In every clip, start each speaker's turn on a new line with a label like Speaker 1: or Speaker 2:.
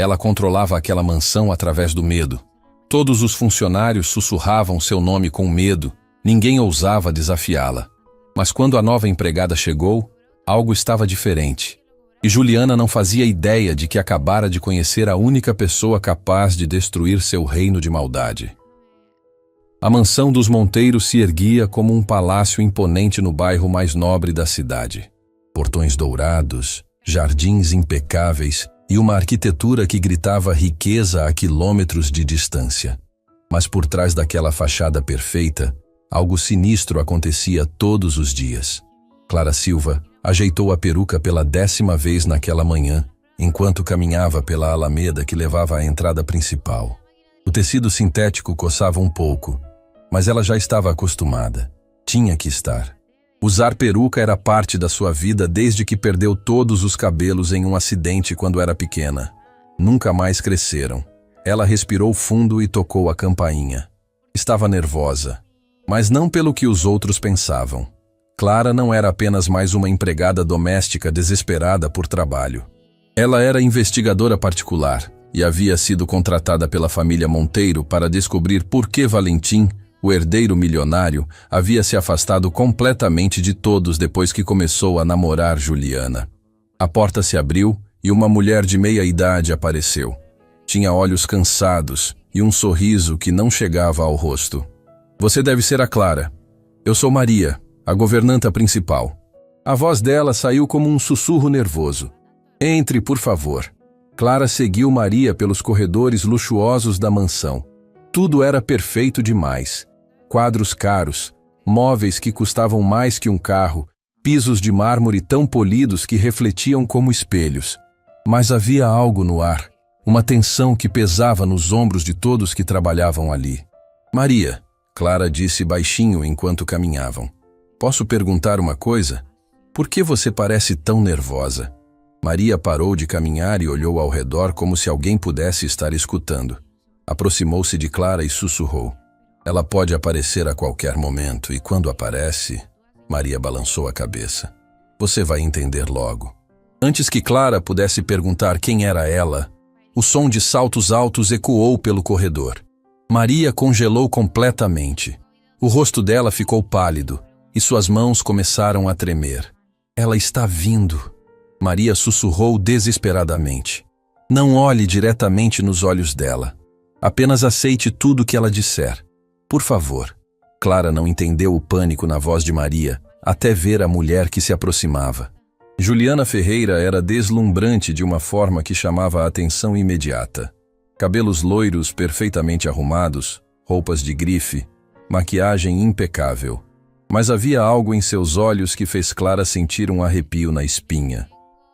Speaker 1: Ela controlava aquela mansão através do medo. Todos os funcionários sussurravam seu nome com medo, ninguém ousava desafiá-la. Mas quando a nova empregada chegou, algo estava diferente. E Juliana não fazia ideia de que acabara de conhecer a única pessoa capaz de destruir seu reino de maldade. A mansão dos Monteiros se erguia como um palácio imponente no bairro mais nobre da cidade. Portões dourados, jardins impecáveis e uma arquitetura que gritava riqueza a quilômetros de distância. Mas por trás daquela fachada perfeita, algo sinistro acontecia todos os dias. Clara Silva ajeitou a peruca pela 10ª vez naquela manhã, enquanto caminhava pela alameda que levava à entrada principal. O tecido sintético coçava um pouco, mas ela já estava acostumada. Tinha que estar. Usar peruca era parte da sua vida desde que perdeu todos os cabelos em um acidente quando era pequena. Nunca mais cresceram. Ela respirou fundo e tocou a campainha. Estava nervosa, mas não pelo que os outros pensavam. Clara não era apenas mais uma empregada doméstica desesperada por trabalho. Ela era investigadora particular e havia sido contratada pela família Monteiro para descobrir por que Valentim, o herdeiro milionário, havia se afastado completamente de todos depois que começou a namorar Juliana. A porta se abriu e uma mulher de meia idade apareceu. Tinha olhos cansados e um sorriso que não chegava ao rosto. Você deve ser a Clara. Eu sou Maria, a governanta principal. A voz dela saiu como um sussurro nervoso. Entre, por favor. Clara seguiu Maria pelos corredores luxuosos da mansão. Tudo era perfeito demais. Quadros caros, móveis que custavam mais que um carro, pisos de mármore tão polidos que refletiam como espelhos. Mas havia algo no ar, uma tensão que pesava nos ombros de todos que trabalhavam ali. Maria, Clara disse baixinho enquanto caminhavam. Posso perguntar uma coisa? Por que você parece tão nervosa? Maria parou de caminhar e olhou ao redor como se alguém pudesse estar escutando. Aproximou-se de Clara e sussurrou. Ela pode aparecer a qualquer momento, e quando aparece... Maria balançou a cabeça. Você vai entender logo. Antes que Clara pudesse perguntar quem era ela, o som de saltos altos ecoou pelo corredor. Maria congelou completamente. O rosto dela ficou pálido, e suas mãos começaram a tremer. Ela está vindo. Maria sussurrou desesperadamente. Não olhe diretamente nos olhos dela. Apenas aceite tudo o que ela disser. Por favor. Clara não entendeu o pânico na voz de Maria, até ver a mulher que se aproximava. Juliana Ferreira era deslumbrante de uma forma que chamava a atenção imediata. Cabelos loiros perfeitamente arrumados, roupas de grife, maquiagem impecável. Mas havia algo em seus olhos que fez Clara sentir um arrepio na espinha.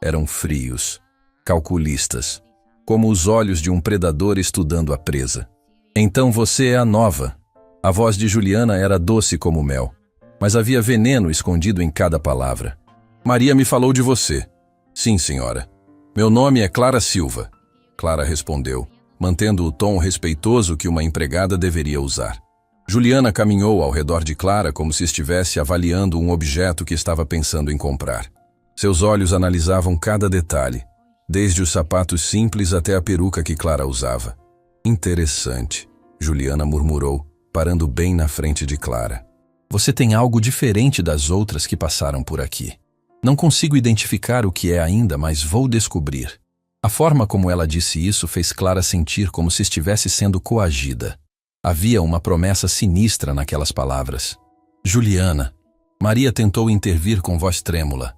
Speaker 1: Eram frios, calculistas, como os olhos de um predador estudando a presa. Então você é a nova. A voz de Juliana era doce como mel, mas havia veneno escondido em cada palavra. Maria me falou de você. Sim, senhora. Meu nome é Clara Silva. Clara respondeu, mantendo o tom respeitoso que uma empregada deveria usar. Juliana caminhou ao redor de Clara como se estivesse avaliando um objeto que estava pensando em comprar. Seus olhos analisavam cada detalhe, desde os sapatos simples até a peruca que Clara usava. Interessante, Juliana murmurou, parando bem na frente de Clara. Você tem algo diferente das outras que passaram por aqui. Não consigo identificar o que é ainda, mas vou descobrir. A forma como ela disse isso fez Clara sentir como se estivesse sendo coagida. Havia uma promessa sinistra naquelas palavras. Juliana. Maria tentou intervir com voz trêmula.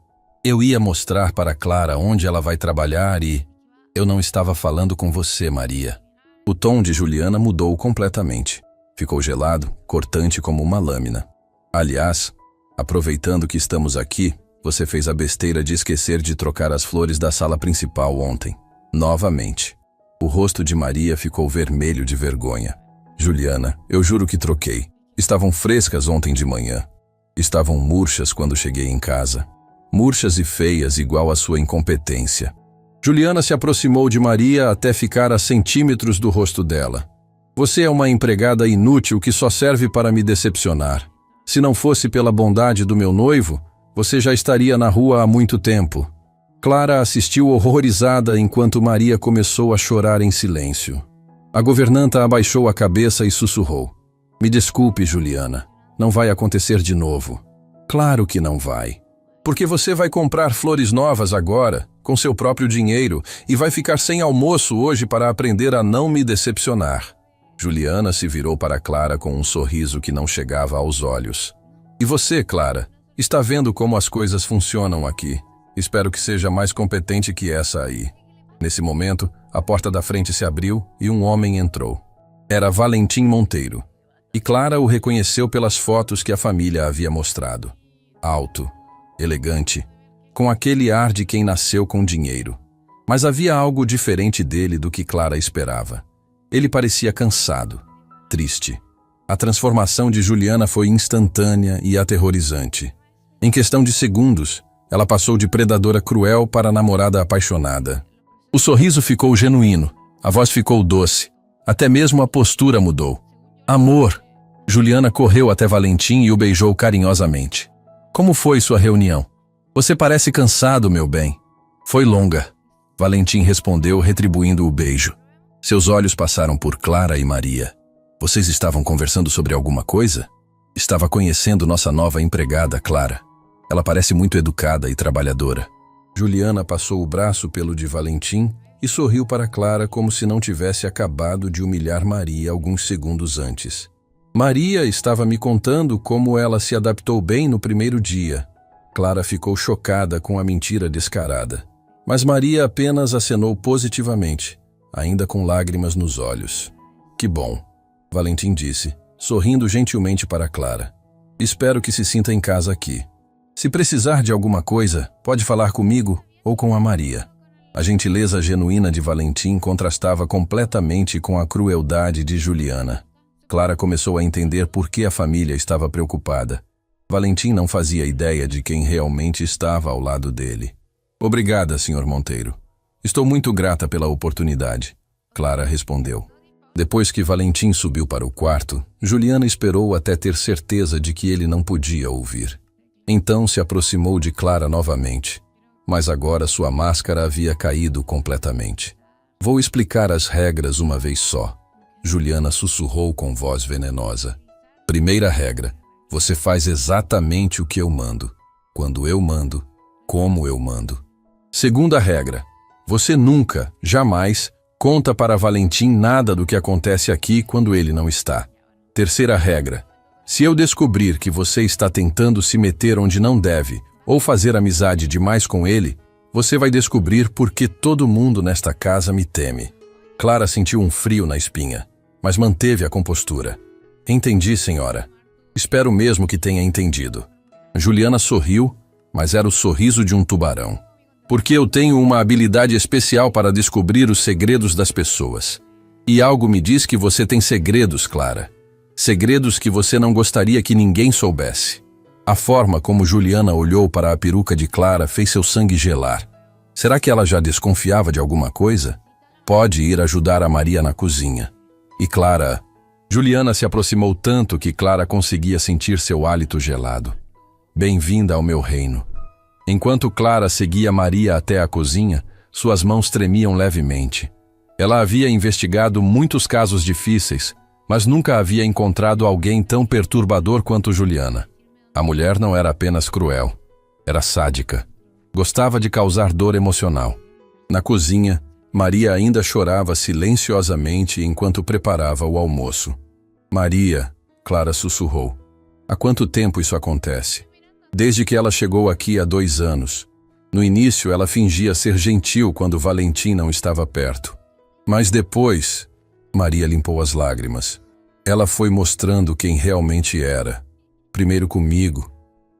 Speaker 1: Eu ia mostrar para Clara onde ela vai trabalhar e... Eu não estava falando com você, Maria. O tom de Juliana mudou completamente. Ficou gelado, cortante como uma lâmina. Aliás, aproveitando que estamos aqui, você fez a besteira de esquecer de trocar as flores da sala principal ontem. Novamente. O rosto de Maria ficou vermelho de vergonha. Juliana, eu juro que troquei. Estavam frescas ontem de manhã. Estavam murchas quando cheguei em casa. Murchas e feias igual à sua incompetência. Juliana se aproximou de Maria até ficar a centímetros do rosto dela. Você é uma empregada inútil que só serve para me decepcionar. Se não fosse pela bondade do meu noivo, você já estaria na rua há muito tempo. Clara assistiu horrorizada enquanto Maria começou a chorar em silêncio. A governanta abaixou a cabeça e sussurrou: "Me desculpe, Juliana. Não vai acontecer de novo." "Claro que não vai. Porque você vai comprar flores novas agora, com seu próprio dinheiro, e vai ficar sem almoço hoje para aprender a não me decepcionar." Juliana se virou para Clara com um sorriso que não chegava aos olhos. "E você, Clara, está vendo como as coisas funcionam aqui. Espero que seja mais competente que essa aí." Nesse momento, a porta da frente se abriu e um homem entrou. Era Valentim Monteiro. E Clara o reconheceu pelas fotos que a família havia mostrado. Alto, elegante, com aquele ar de quem nasceu com dinheiro. Mas havia algo diferente dele do que Clara esperava. Ele parecia cansado, triste. A transformação de Juliana foi instantânea e aterrorizante. Em questão de segundos, ela passou de predadora cruel para namorada apaixonada. O sorriso ficou genuíno, a voz ficou doce, até mesmo a postura mudou. "Amor!" Juliana correu até Valentim e o beijou carinhosamente. "Como foi sua reunião? Você parece cansado, meu bem." "Foi longa." Valentim respondeu, retribuindo o beijo. Seus olhos passaram por Clara e Maria. "Vocês estavam conversando sobre alguma coisa?" "Estava conhecendo nossa nova empregada, Clara. Ela parece muito educada e trabalhadora." Juliana passou o braço pelo de Valentim e sorriu para Clara como se não tivesse acabado de humilhar Maria alguns segundos antes. "Maria estava me contando como ela se adaptou bem no primeiro dia." Clara ficou chocada com a mentira descarada. Mas Maria apenas acenou positivamente, ainda com lágrimas nos olhos. "Que bom," Valentim disse, sorrindo gentilmente para Clara. "Espero que se sinta em casa aqui. Se precisar de alguma coisa, pode falar comigo ou com a Maria." A gentileza genuína de Valentim contrastava completamente com a crueldade de Juliana. Clara começou a entender por que a família estava preocupada. Valentim não fazia ideia de quem realmente estava ao lado dele. "Obrigada, Sr. Monteiro. Estou muito grata pela oportunidade," Clara respondeu. Depois que Valentim subiu para o quarto, Juliana esperou até ter certeza de que ele não podia ouvir. Então se aproximou de Clara novamente, mas agora sua máscara havia caído completamente. "Vou explicar as regras uma vez só," Juliana sussurrou com voz venenosa. "Primeira regra, você faz exatamente o que eu mando, quando eu mando, como eu mando. Segunda regra, você nunca, jamais, conta para Valentim nada do que acontece aqui quando ele não está. Terceira regra, se eu descobrir que você está tentando se meter onde não deve ou fazer amizade demais com ele, você vai descobrir por que todo mundo nesta casa me teme." Clara sentiu um frio na espinha, mas manteve a compostura. "Entendi, senhora. Espero mesmo que tenha entendido." Juliana sorriu, mas era o sorriso de um tubarão. "Porque eu tenho uma habilidade especial para descobrir os segredos das pessoas. E algo me diz que você tem segredos, Clara. Segredos que você não gostaria que ninguém soubesse." A forma como Juliana olhou para a peruca de Clara fez seu sangue gelar. Será que ela já desconfiava de alguma coisa? Pode ir ajudar a Maria na cozinha. E Clara... Juliana se aproximou tanto que Clara conseguia sentir seu hálito gelado. "Bem-vinda ao meu reino." Enquanto Clara seguia Maria até a cozinha, suas mãos tremiam levemente. Ela havia investigado muitos casos difíceis, mas nunca havia encontrado alguém tão perturbador quanto Juliana. A mulher não era apenas cruel, era sádica. Gostava de causar dor emocional. Na cozinha, Maria ainda chorava silenciosamente enquanto preparava o almoço. "Maria", Clara sussurrou, "há quanto tempo isso acontece?" "Desde que ela chegou aqui há 2 anos. No início, ela fingia ser gentil quando Valentim não estava perto. Mas depois..." Maria limpou as lágrimas. "Ela foi mostrando quem realmente era. Primeiro comigo,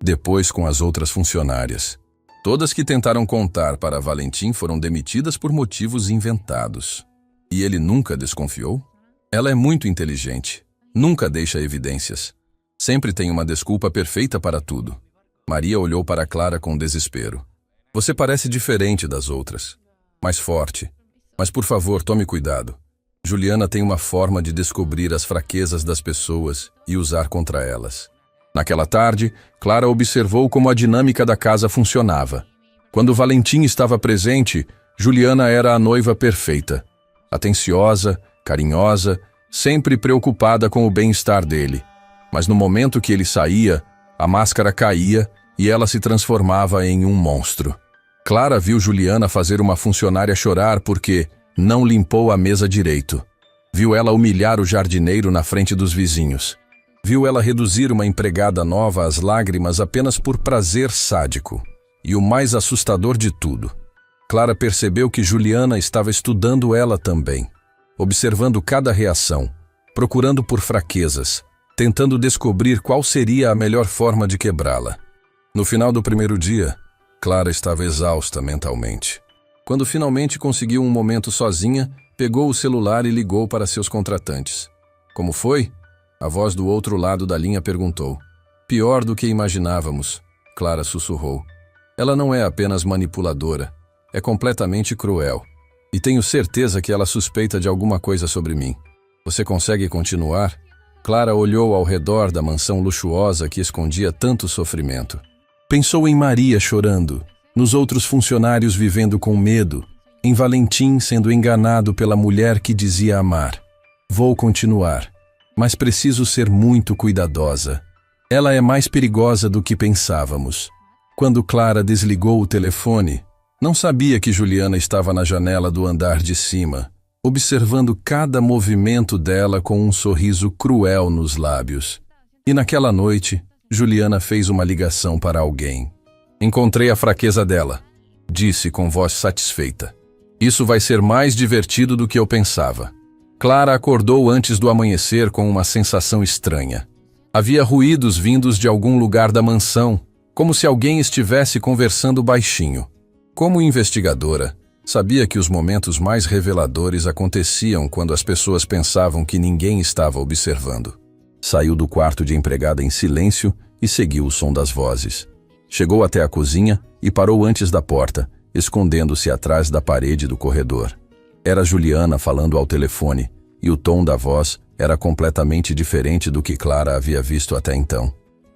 Speaker 1: depois com as outras funcionárias. Todas que tentaram contar para Valentim foram demitidas por motivos inventados. E ele nunca desconfiou? Ela é muito inteligente. Nunca deixa evidências. Sempre tem uma desculpa perfeita para tudo." Maria olhou para Clara com desespero. "Você parece diferente das outras. Mais forte. Mas por favor, tome cuidado. Juliana tem uma forma de descobrir as fraquezas das pessoas e usar contra elas." Naquela tarde, Clara observou como a dinâmica da casa funcionava. Quando Valentim estava presente, Juliana era a noiva perfeita. Atenciosa, carinhosa, sempre preocupada com o bem-estar dele. Mas no momento que ele saía, a máscara caía e ela se transformava em um monstro. Clara viu Juliana fazer uma funcionária chorar porque não limpou a mesa direito. Viu ela humilhar o jardineiro na frente dos vizinhos. Viu ela reduzir uma empregada nova às lágrimas apenas por prazer sádico. E o mais assustador de tudo, Clara percebeu que Juliana estava estudando ela também, observando cada reação, procurando por fraquezas, tentando descobrir qual seria a melhor forma de quebrá-la. No final do primeiro dia, Clara estava exausta mentalmente. Quando finalmente conseguiu um momento sozinha, pegou o celular e ligou para seus contratantes. Como foi? A voz do outro lado da linha perguntou. Pior do que imaginávamos, Clara sussurrou. Ela não é apenas manipuladora, é completamente cruel. E tenho certeza que ela suspeita de alguma coisa sobre mim. Você consegue continuar? Clara olhou ao redor da mansão luxuosa que escondia tanto sofrimento. Pensou em Maria chorando, nos outros funcionários vivendo com medo, em Valentim sendo enganado pela mulher que dizia amar. Vou continuar, mas preciso ser muito cuidadosa. Ela é mais perigosa do que pensávamos. Quando Clara desligou o telefone, não sabia que Juliana estava na janela do andar de cima, observando cada movimento dela com um sorriso cruel nos lábios. E naquela noite, Juliana fez uma ligação para alguém. Encontrei a fraqueza dela, disse com voz satisfeita. Isso vai ser mais divertido do que eu pensava. Clara acordou antes do amanhecer com uma sensação estranha. Havia ruídos vindos de algum lugar da mansão, como se alguém estivesse conversando baixinho. Como investigadora, sabia que os momentos mais reveladores aconteciam quando as pessoas pensavam que ninguém estava observando. Saiu do quarto de empregada em silêncio e seguiu o som das vozes. Chegou até a cozinha e parou antes da porta, escondendo-se atrás da parede do corredor. Era Juliana falando ao telefone, e o tom da voz era completamente diferente do que Clara havia visto até então.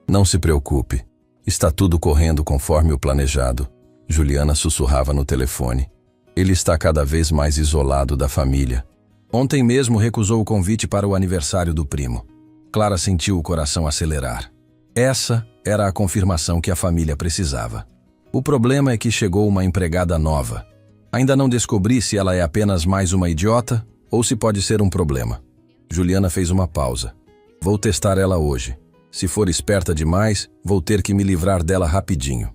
Speaker 1: Não se preocupe, está tudo correndo conforme o planejado. Juliana sussurrava no telefone. Ele está cada vez mais isolado da família. Ontem mesmo recusou o convite para o aniversário do primo. Clara sentiu o coração acelerar. Essa era a confirmação que a família precisava. O problema é que chegou uma empregada nova. Ainda não descobri se ela é apenas mais uma idiota ou se pode ser um problema. Juliana fez uma pausa. Vou testar ela hoje. Se for esperta demais, vou ter que me livrar dela rapidinho.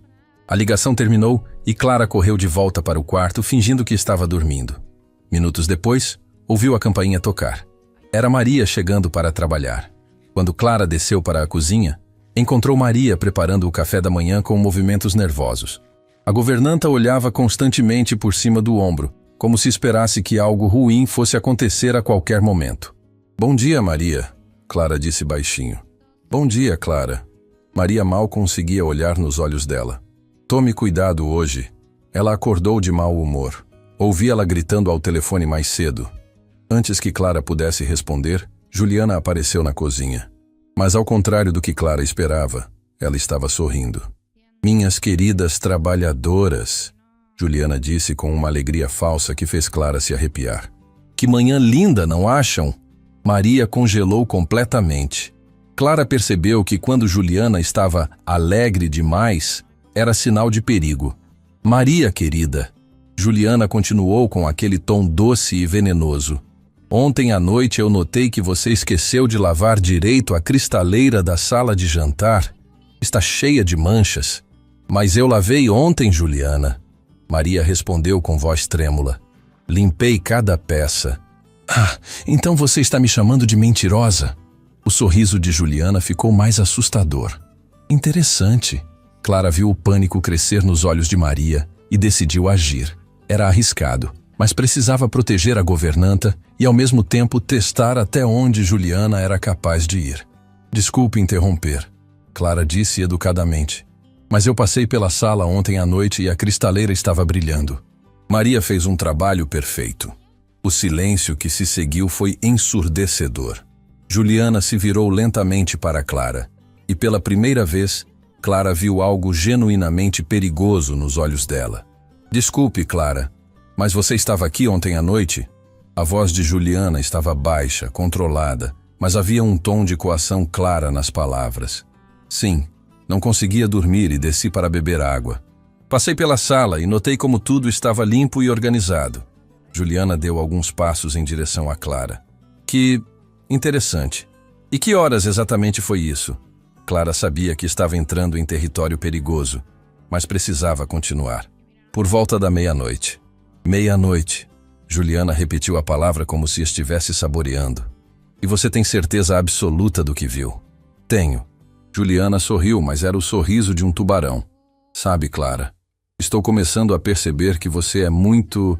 Speaker 1: A ligação terminou e Clara correu de volta para o quarto, fingindo que estava dormindo. Minutos depois, ouviu a campainha tocar. Era Maria chegando para trabalhar. Quando Clara desceu para a cozinha, encontrou Maria preparando o café da manhã com movimentos nervosos. A governanta olhava constantemente por cima do ombro, como se esperasse que algo ruim fosse acontecer a qualquer momento. Bom dia, Maria, Clara disse baixinho. Bom dia, Clara. Maria mal conseguia olhar nos olhos dela. Tome cuidado hoje. Ela acordou de mau humor. Ouvi ela gritando ao telefone mais cedo. Antes que Clara pudesse responder, Juliana apareceu na cozinha. Mas ao contrário do que Clara esperava, ela estava sorrindo. Minhas queridas trabalhadoras, Juliana disse com uma alegria falsa que fez Clara se arrepiar. Que manhã linda, não acham? Maria congelou completamente. Clara percebeu que quando Juliana estava alegre demais, era sinal de perigo. Maria, querida, Juliana continuou com aquele tom doce e venenoso. Ontem à noite eu notei que você esqueceu de lavar direito a cristaleira da sala de jantar. Está cheia de manchas. Mas eu lavei ontem, Juliana. Maria respondeu com voz trêmula. Limpei cada peça. Ah, então você está me chamando de mentirosa? O sorriso de Juliana ficou mais assustador. Interessante. Clara viu o pânico crescer nos olhos de Maria e decidiu agir. Era arriscado, mas precisava proteger a governanta e ao mesmo tempo testar até onde Juliana era capaz de ir. Desculpe interromper, Clara disse educadamente. Mas eu passei pela sala ontem à noite e a cristaleira estava brilhando. Maria fez um trabalho perfeito. O silêncio que se seguiu foi ensurdecedor. Juliana se virou lentamente para Clara e pela primeira vez Clara viu algo genuinamente perigoso nos olhos dela. Desculpe, Clara, mas você estava aqui ontem à noite? A voz de Juliana estava baixa, controlada, mas havia um tom de coação clara nas palavras. Sim, não conseguia dormir e desci para beber água. Passei pela sala e notei como tudo estava limpo e organizado. Juliana deu alguns passos em direção a Clara. Que interessante. E que horas exatamente foi isso? Clara sabia que estava entrando em território perigoso, mas precisava continuar. Por volta da meia-noite. Meia-noite. Juliana repetiu a palavra como se estivesse saboreando. E você tem certeza absoluta do que viu? Tenho. Juliana sorriu, mas era o sorriso de um tubarão. Sabe, Clara, estou começando a perceber que você é muito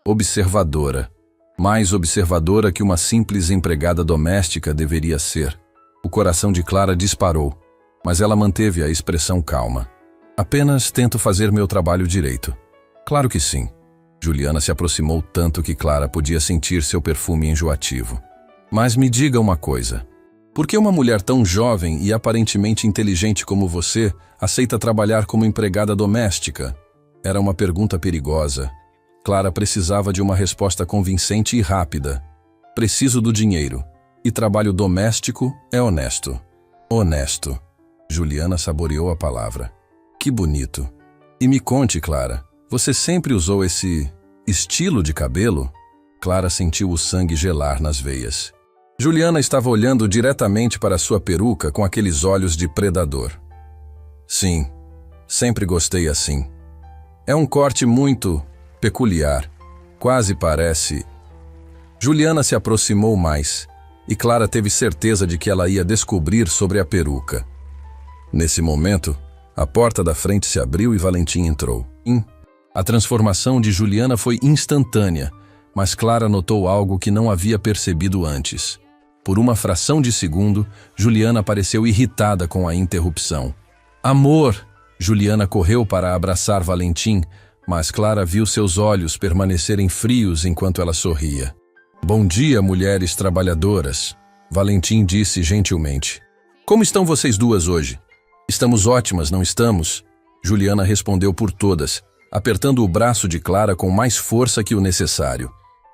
Speaker 1: observadora. Mais observadora que uma simples empregada doméstica deveria ser. O coração de Clara disparou, mas ela manteve a expressão calma. Apenas tento fazer meu trabalho direito. Claro que sim. Juliana se aproximou tanto que Clara podia sentir seu perfume enjoativo. Mas me diga uma coisa. Por que uma mulher tão jovem e aparentemente inteligente como você aceita trabalhar como empregada doméstica? Era uma pergunta perigosa. Clara precisava de uma resposta convincente e rápida. Preciso do dinheiro. E trabalho doméstico é honesto. Honesto. Juliana saboreou a palavra. Que bonito. E me conte, Clara, você sempre usou esse estilo de cabelo? Clara sentiu o sangue gelar nas veias. Juliana estava olhando diretamente para sua peruca com aqueles olhos de predador. Sim, sempre gostei assim. É um corte muito peculiar. Quase parece... Juliana se aproximou mais, e Clara teve certeza de que ela ia descobrir sobre a peruca. Nesse momento, a porta da frente se abriu e Valentim entrou. A transformação de Juliana foi instantânea, mas Clara notou algo que não havia percebido antes. Por uma fração de segundo, Juliana pareceu irritada com a interrupção. Amor! Juliana correu para abraçar Valentim, mas Clara viu seus olhos permanecerem frios enquanto ela sorria. Bom dia, mulheres trabalhadoras, Valentim disse gentilmente. Como estão vocês duas hoje? Estamos ótimas, não estamos? Juliana respondeu por todas, apertando o braço de Clara com mais força que o necessário.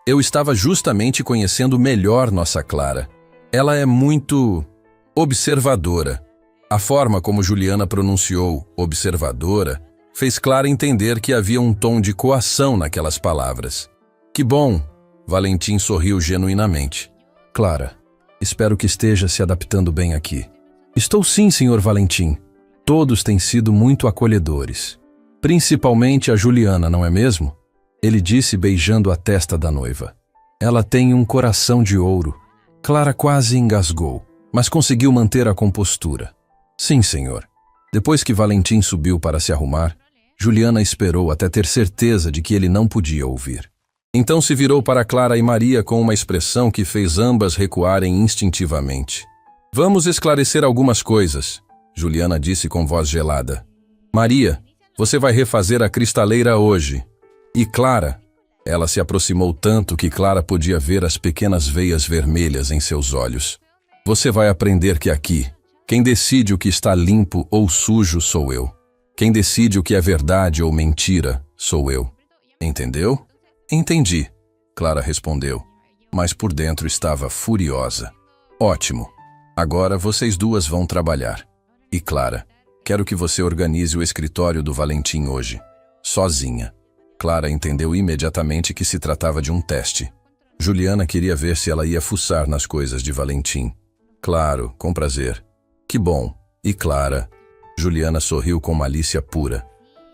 Speaker 1: Eu estava justamente conhecendo melhor nossa Clara. Ela é muito observadora. A forma como Juliana pronunciou observadora fez Clara entender que havia um tom de coação naquelas palavras. Que bom! Valentim sorriu genuinamente. Clara, espero que esteja se adaptando bem aqui. Estou sim, senhor Valentim. Todos têm sido muito acolhedores. Principalmente a Juliana, não é mesmo? Ele disse beijando a testa da noiva. Ela tem um coração de ouro. Clara quase engasgou, mas conseguiu manter a compostura. Sim, senhor. Depois que Valentim subiu para se arrumar, Juliana esperou até ter certeza de que ele não podia ouvir. Então se virou para Clara e Maria com uma expressão que fez ambas recuarem instintivamente. Vamos esclarecer algumas coisas, Juliana disse com voz gelada. Maria, você vai refazer a cristaleira hoje. E Clara, ela se aproximou tanto que Clara podia ver as pequenas veias vermelhas em seus olhos. Você vai aprender que aqui, quem decide o que está limpo ou sujo sou eu. Quem decide o que é verdade ou mentira sou eu. Entendeu? Entendi, Clara respondeu, mas por dentro estava furiosa. Ótimo. Agora vocês duas vão trabalhar. E Clara, quero que você organize o escritório do Valentim hoje, sozinha. Clara entendeu imediatamente que se tratava de um teste. Juliana queria ver se ela ia fuçar nas coisas de Valentim. Claro, com prazer. Que bom. E Clara? Juliana sorriu com malícia pura.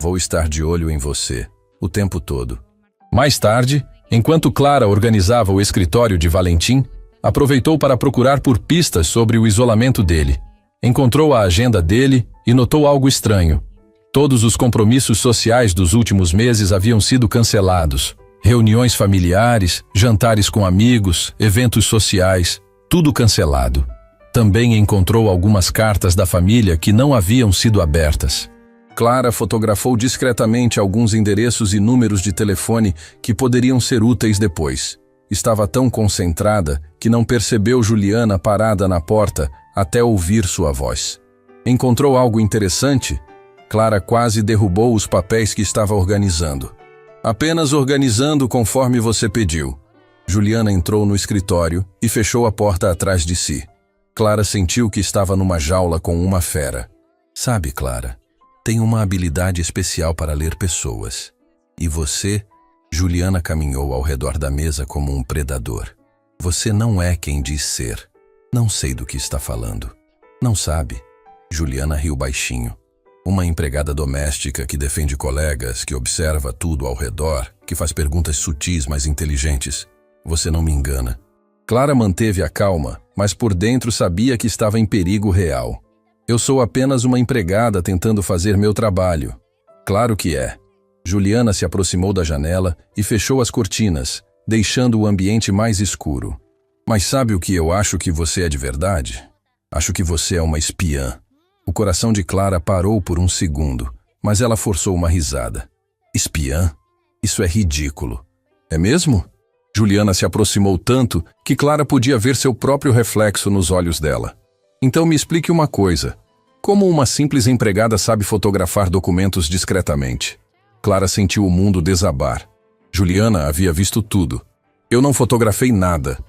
Speaker 1: Vou estar de olho em você, o tempo todo. Mais tarde, enquanto Clara organizava o escritório de Valentim, aproveitou para procurar por pistas sobre o isolamento dele. Encontrou a agenda dele e notou algo estranho. Todos os compromissos sociais dos últimos meses haviam sido cancelados. Reuniões familiares, jantares com amigos, eventos sociais, tudo cancelado. Também encontrou algumas cartas da família que não haviam sido abertas. Clara fotografou discretamente alguns endereços e números de telefone que poderiam ser úteis depois. Estava tão concentrada que não percebeu Juliana parada na porta até ouvir sua voz. Encontrou algo interessante? Clara quase derrubou os papéis que estava organizando. Apenas organizando conforme você pediu. Juliana entrou no escritório e fechou a porta atrás de si. Clara sentiu que estava numa jaula com uma fera. Sabe, Clara, tenho uma habilidade especial para ler pessoas. E você? Juliana caminhou ao redor da mesa como um predador. Você não é quem diz ser. Não sei do que está falando. Não sabe? Juliana riu baixinho. Uma empregada doméstica que defende colegas, que observa tudo ao redor, que faz perguntas sutis, mas inteligentes. Você não me engana. Clara manteve a calma, mas por dentro sabia que estava em perigo real. Eu sou apenas uma empregada tentando fazer meu trabalho. Claro que é. Juliana se aproximou da janela e fechou as cortinas, deixando o ambiente mais escuro. Mas sabe o que eu acho que você é de verdade? Acho que você é uma espiã. O coração de Clara parou por um segundo, mas ela forçou uma risada. Espiã? Isso é ridículo. É mesmo? Juliana se aproximou tanto que Clara podia ver seu próprio reflexo nos olhos dela. Então me explique uma coisa. Como uma simples empregada sabe fotografar documentos discretamente? Clara sentiu o mundo desabar. Juliana havia visto tudo. Eu não fotografei nada.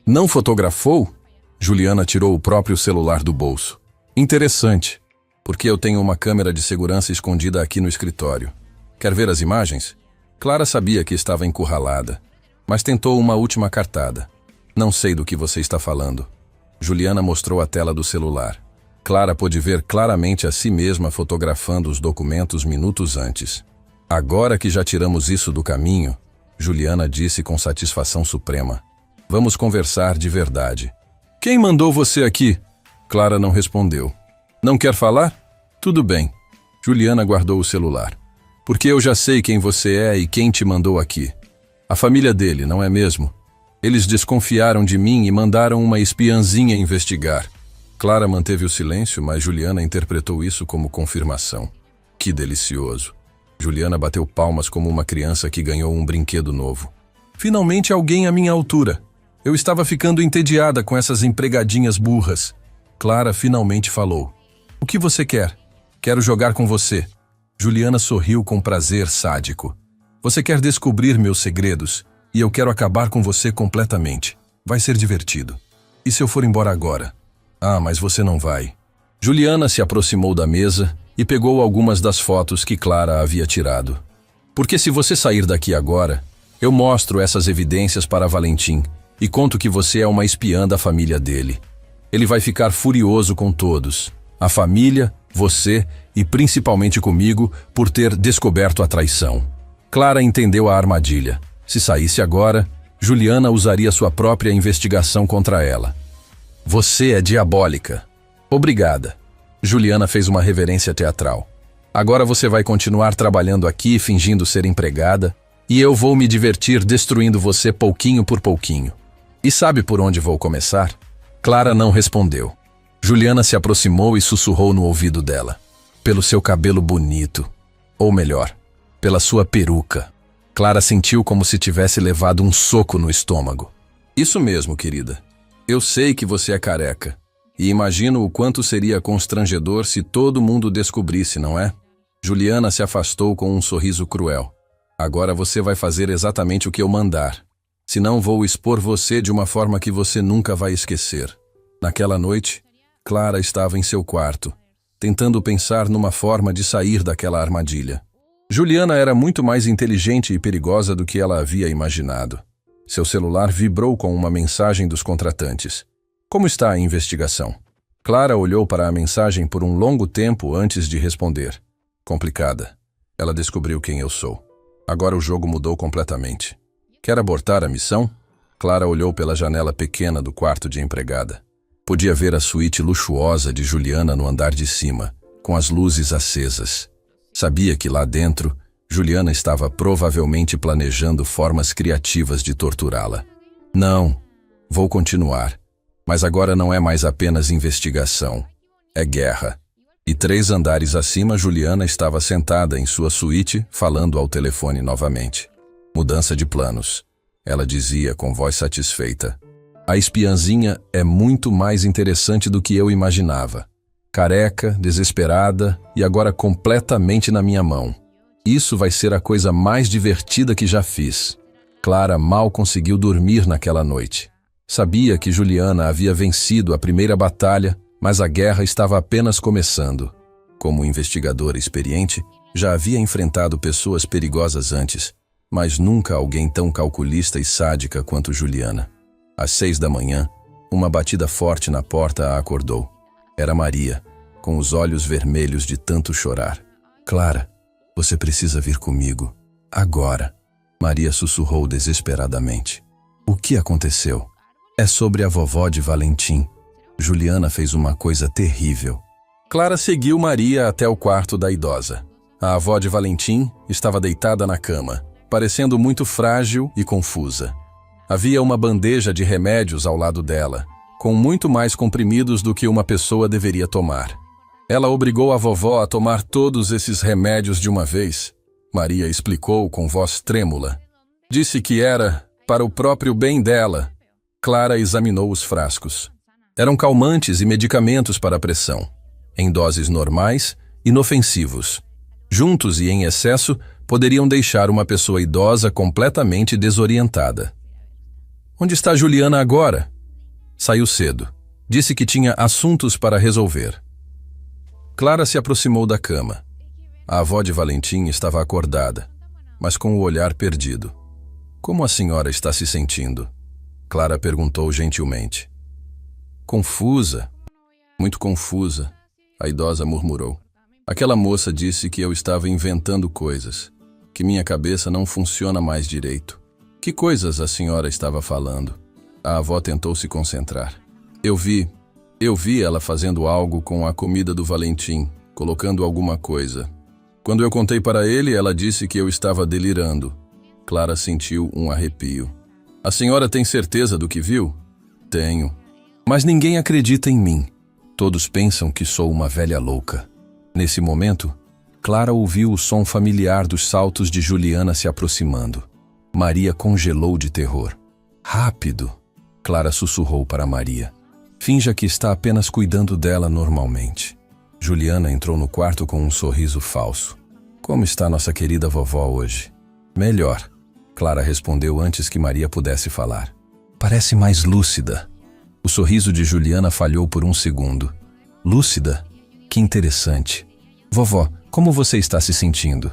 Speaker 1: Não fotografou? Juliana tirou o próprio celular do bolso. Interessante, porque eu tenho uma câmera de segurança escondida aqui no escritório. Quer ver as imagens? Clara sabia que estava encurralada, mas tentou uma última cartada. Não sei do que você está falando. Juliana mostrou a tela do celular. Clara pôde ver claramente a si mesma fotografando os documentos minutos antes. Agora que já tiramos isso do caminho, Juliana disse com satisfação suprema. Vamos conversar de verdade. Quem mandou você aqui? Clara não respondeu. Não quer falar? Tudo bem. Juliana guardou o celular. Porque eu já sei quem você é e quem te mandou aqui. A família dele, não é mesmo? Eles desconfiaram de mim e mandaram uma espiãzinha investigar. Clara manteve o silêncio, mas Juliana interpretou isso como confirmação. Que delicioso. Juliana bateu palmas como uma criança que ganhou um brinquedo novo. Finalmente alguém à minha altura. Eu estava ficando entediada com essas empregadinhas burras. Clara finalmente falou. O que você quer? Quero jogar com você. Juliana sorriu com prazer sádico. Você quer descobrir meus segredos e eu quero acabar com você completamente. Vai ser divertido. E se eu for embora agora? Ah, mas você não vai. Juliana se aproximou da mesa e pegou algumas das fotos que Clara havia tirado. Porque se você sair daqui agora, eu mostro essas evidências para Valentim e conto que você é uma espiã da família dele. Ele vai ficar furioso com todos. A família, você e principalmente comigo por ter descoberto a traição. Clara entendeu a armadilha. Se saísse agora, Juliana usaria sua própria investigação contra ela. Você é diabólica. Obrigada. Juliana fez uma reverência teatral. Agora você vai continuar trabalhando aqui fingindo ser empregada e eu vou me divertir destruindo você pouquinho por pouquinho. E sabe por onde vou começar? Clara não respondeu. Juliana se aproximou e sussurrou no ouvido dela. Pelo seu cabelo bonito. Ou melhor, pela sua peruca. Clara sentiu como se tivesse levado um soco no estômago. Isso mesmo, querida. Eu sei que você é careca. E imagino o quanto seria constrangedor se todo mundo descobrisse, não é? Juliana se afastou com um sorriso cruel. Agora você vai fazer exatamente o que eu mandar. Senão vou expor você de uma forma que você nunca vai esquecer. Naquela noite, Clara estava em seu quarto, tentando pensar numa forma de sair daquela armadilha. Juliana era muito mais inteligente e perigosa do que ela havia imaginado. Seu celular vibrou com uma mensagem dos contratantes. Como está a investigação? Clara olhou para a mensagem por um longo tempo antes de responder. Complicada. Ela descobriu quem eu sou. Agora o jogo mudou completamente. Quer abortar a missão? Clara olhou pela janela pequena do quarto de empregada. Podia ver a suíte luxuosa de Juliana no andar de cima, com as luzes acesas. Sabia que lá dentro, Juliana estava provavelmente planejando formas criativas de torturá-la. Não, vou continuar. Mas agora não é mais apenas investigação. É guerra. E 3 andares acima, Juliana estava sentada em sua suíte, falando ao telefone novamente. Mudança de planos. Ela dizia com voz satisfeita. A espiãzinha é muito mais interessante do que eu imaginava. Careca, desesperada e agora completamente na minha mão. Isso vai ser a coisa mais divertida que já fiz. Clara mal conseguiu dormir naquela noite. Sabia que Juliana havia vencido a primeira batalha, mas a guerra estava apenas começando. Como investigadora experiente, já havia enfrentado pessoas perigosas antes, mas nunca alguém tão calculista e sádica quanto Juliana. Às 6 da manhã, uma batida forte na porta a acordou. Era Maria, com os olhos vermelhos de tanto chorar. Clara, você precisa vir comigo. Agora. Maria sussurrou desesperadamente. O que aconteceu? É sobre a vovó de Valentim. Juliana fez uma coisa terrível. Clara seguiu Maria até o quarto da idosa. A avó de Valentim estava deitada na cama, parecendo muito frágil e confusa. Havia uma bandeja de remédios ao lado dela, com muito mais comprimidos do que uma pessoa deveria tomar. Ela obrigou a vovó a tomar todos esses remédios de uma vez. Maria explicou com voz trêmula. Disse que era para o próprio bem dela. Clara examinou os frascos. Eram calmantes e medicamentos para a pressão, em doses normais, inofensivos. Juntos e em excesso, poderiam deixar uma pessoa idosa completamente desorientada. Onde está Juliana agora? Saiu cedo. Disse que tinha assuntos para resolver. Clara se aproximou da cama. A avó de Valentim estava acordada, mas com o olhar perdido. Como a senhora está se sentindo? Clara perguntou gentilmente. Confusa. Muito confusa, a idosa murmurou. Aquela moça disse que eu estava inventando coisas, que minha cabeça não funciona mais direito. Que coisas a senhora estava falando? A avó tentou se concentrar. Eu vi ela fazendo algo com a comida do Valentim, colocando alguma coisa. Quando eu contei para ele, ela disse que eu estava delirando. Clara sentiu um arrepio. A senhora tem certeza do que viu? Tenho. Mas ninguém acredita em mim. Todos pensam que sou uma velha louca. Nesse momento, Clara ouviu o som familiar dos saltos de Juliana se aproximando. Maria congelou de terror. Rápido! Clara sussurrou para Maria. Finja que está apenas cuidando dela normalmente. Juliana entrou no quarto com um sorriso falso. Como está nossa querida vovó hoje? Melhor. Clara respondeu antes que Maria pudesse falar. Parece mais lúcida. O sorriso de Juliana falhou por um segundo. Lúcida? Que interessante. Vovó, como você está se sentindo?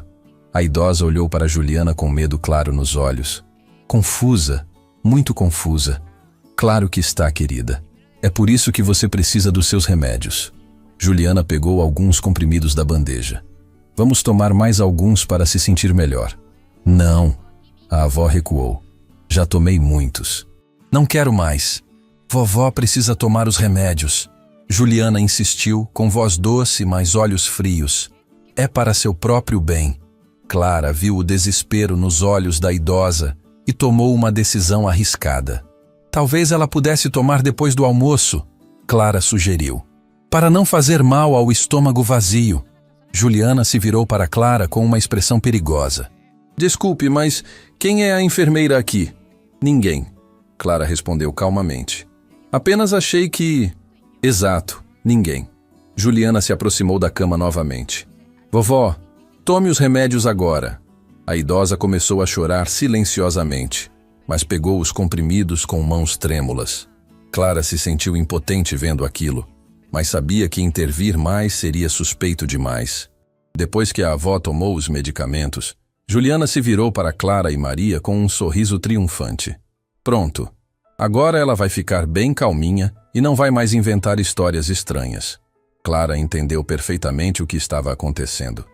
Speaker 1: A idosa olhou para Juliana com medo claro nos olhos. Confusa, muito confusa. Claro que está, querida. É por isso que você precisa dos seus remédios. Juliana pegou alguns comprimidos da bandeja. Vamos tomar mais alguns para se sentir melhor. Não. A avó recuou. Já tomei muitos. Não quero mais. Vovó precisa tomar os remédios. Juliana insistiu, com voz doce, mas olhos frios. É para seu próprio bem. Clara viu o desespero nos olhos da idosa e tomou uma decisão arriscada. Talvez ela pudesse tomar depois do almoço, Clara sugeriu. Para não fazer mal ao estômago vazio. Juliana se virou para Clara com uma expressão perigosa. Desculpe, mas quem é a enfermeira aqui? Ninguém. Clara respondeu calmamente. Apenas achei que... Exato, ninguém. Juliana se aproximou da cama novamente. Vovó, tome os remédios agora. A idosa começou a chorar silenciosamente, mas pegou os comprimidos com mãos trêmulas. Clara se sentiu impotente vendo aquilo, mas sabia que intervir mais seria suspeito demais. Depois que a avó tomou os medicamentos, Juliana se virou para Clara e Maria com um sorriso triunfante. Pronto. Agora ela vai ficar bem calminha e não vai mais inventar histórias estranhas. Clara entendeu perfeitamente o que estava acontecendo.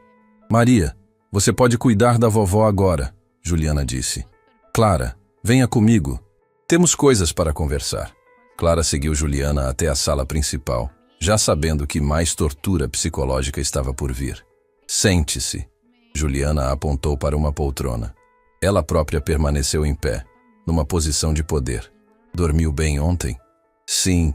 Speaker 1: Maria, você pode cuidar da vovó agora, Juliana disse. Clara, venha comigo. Temos coisas para conversar. Clara seguiu Juliana até a sala principal, já sabendo que mais tortura psicológica estava por vir. Sente-se. Juliana apontou para uma poltrona. Ela própria permaneceu em pé, numa posição de poder. Dormiu bem ontem? Sim,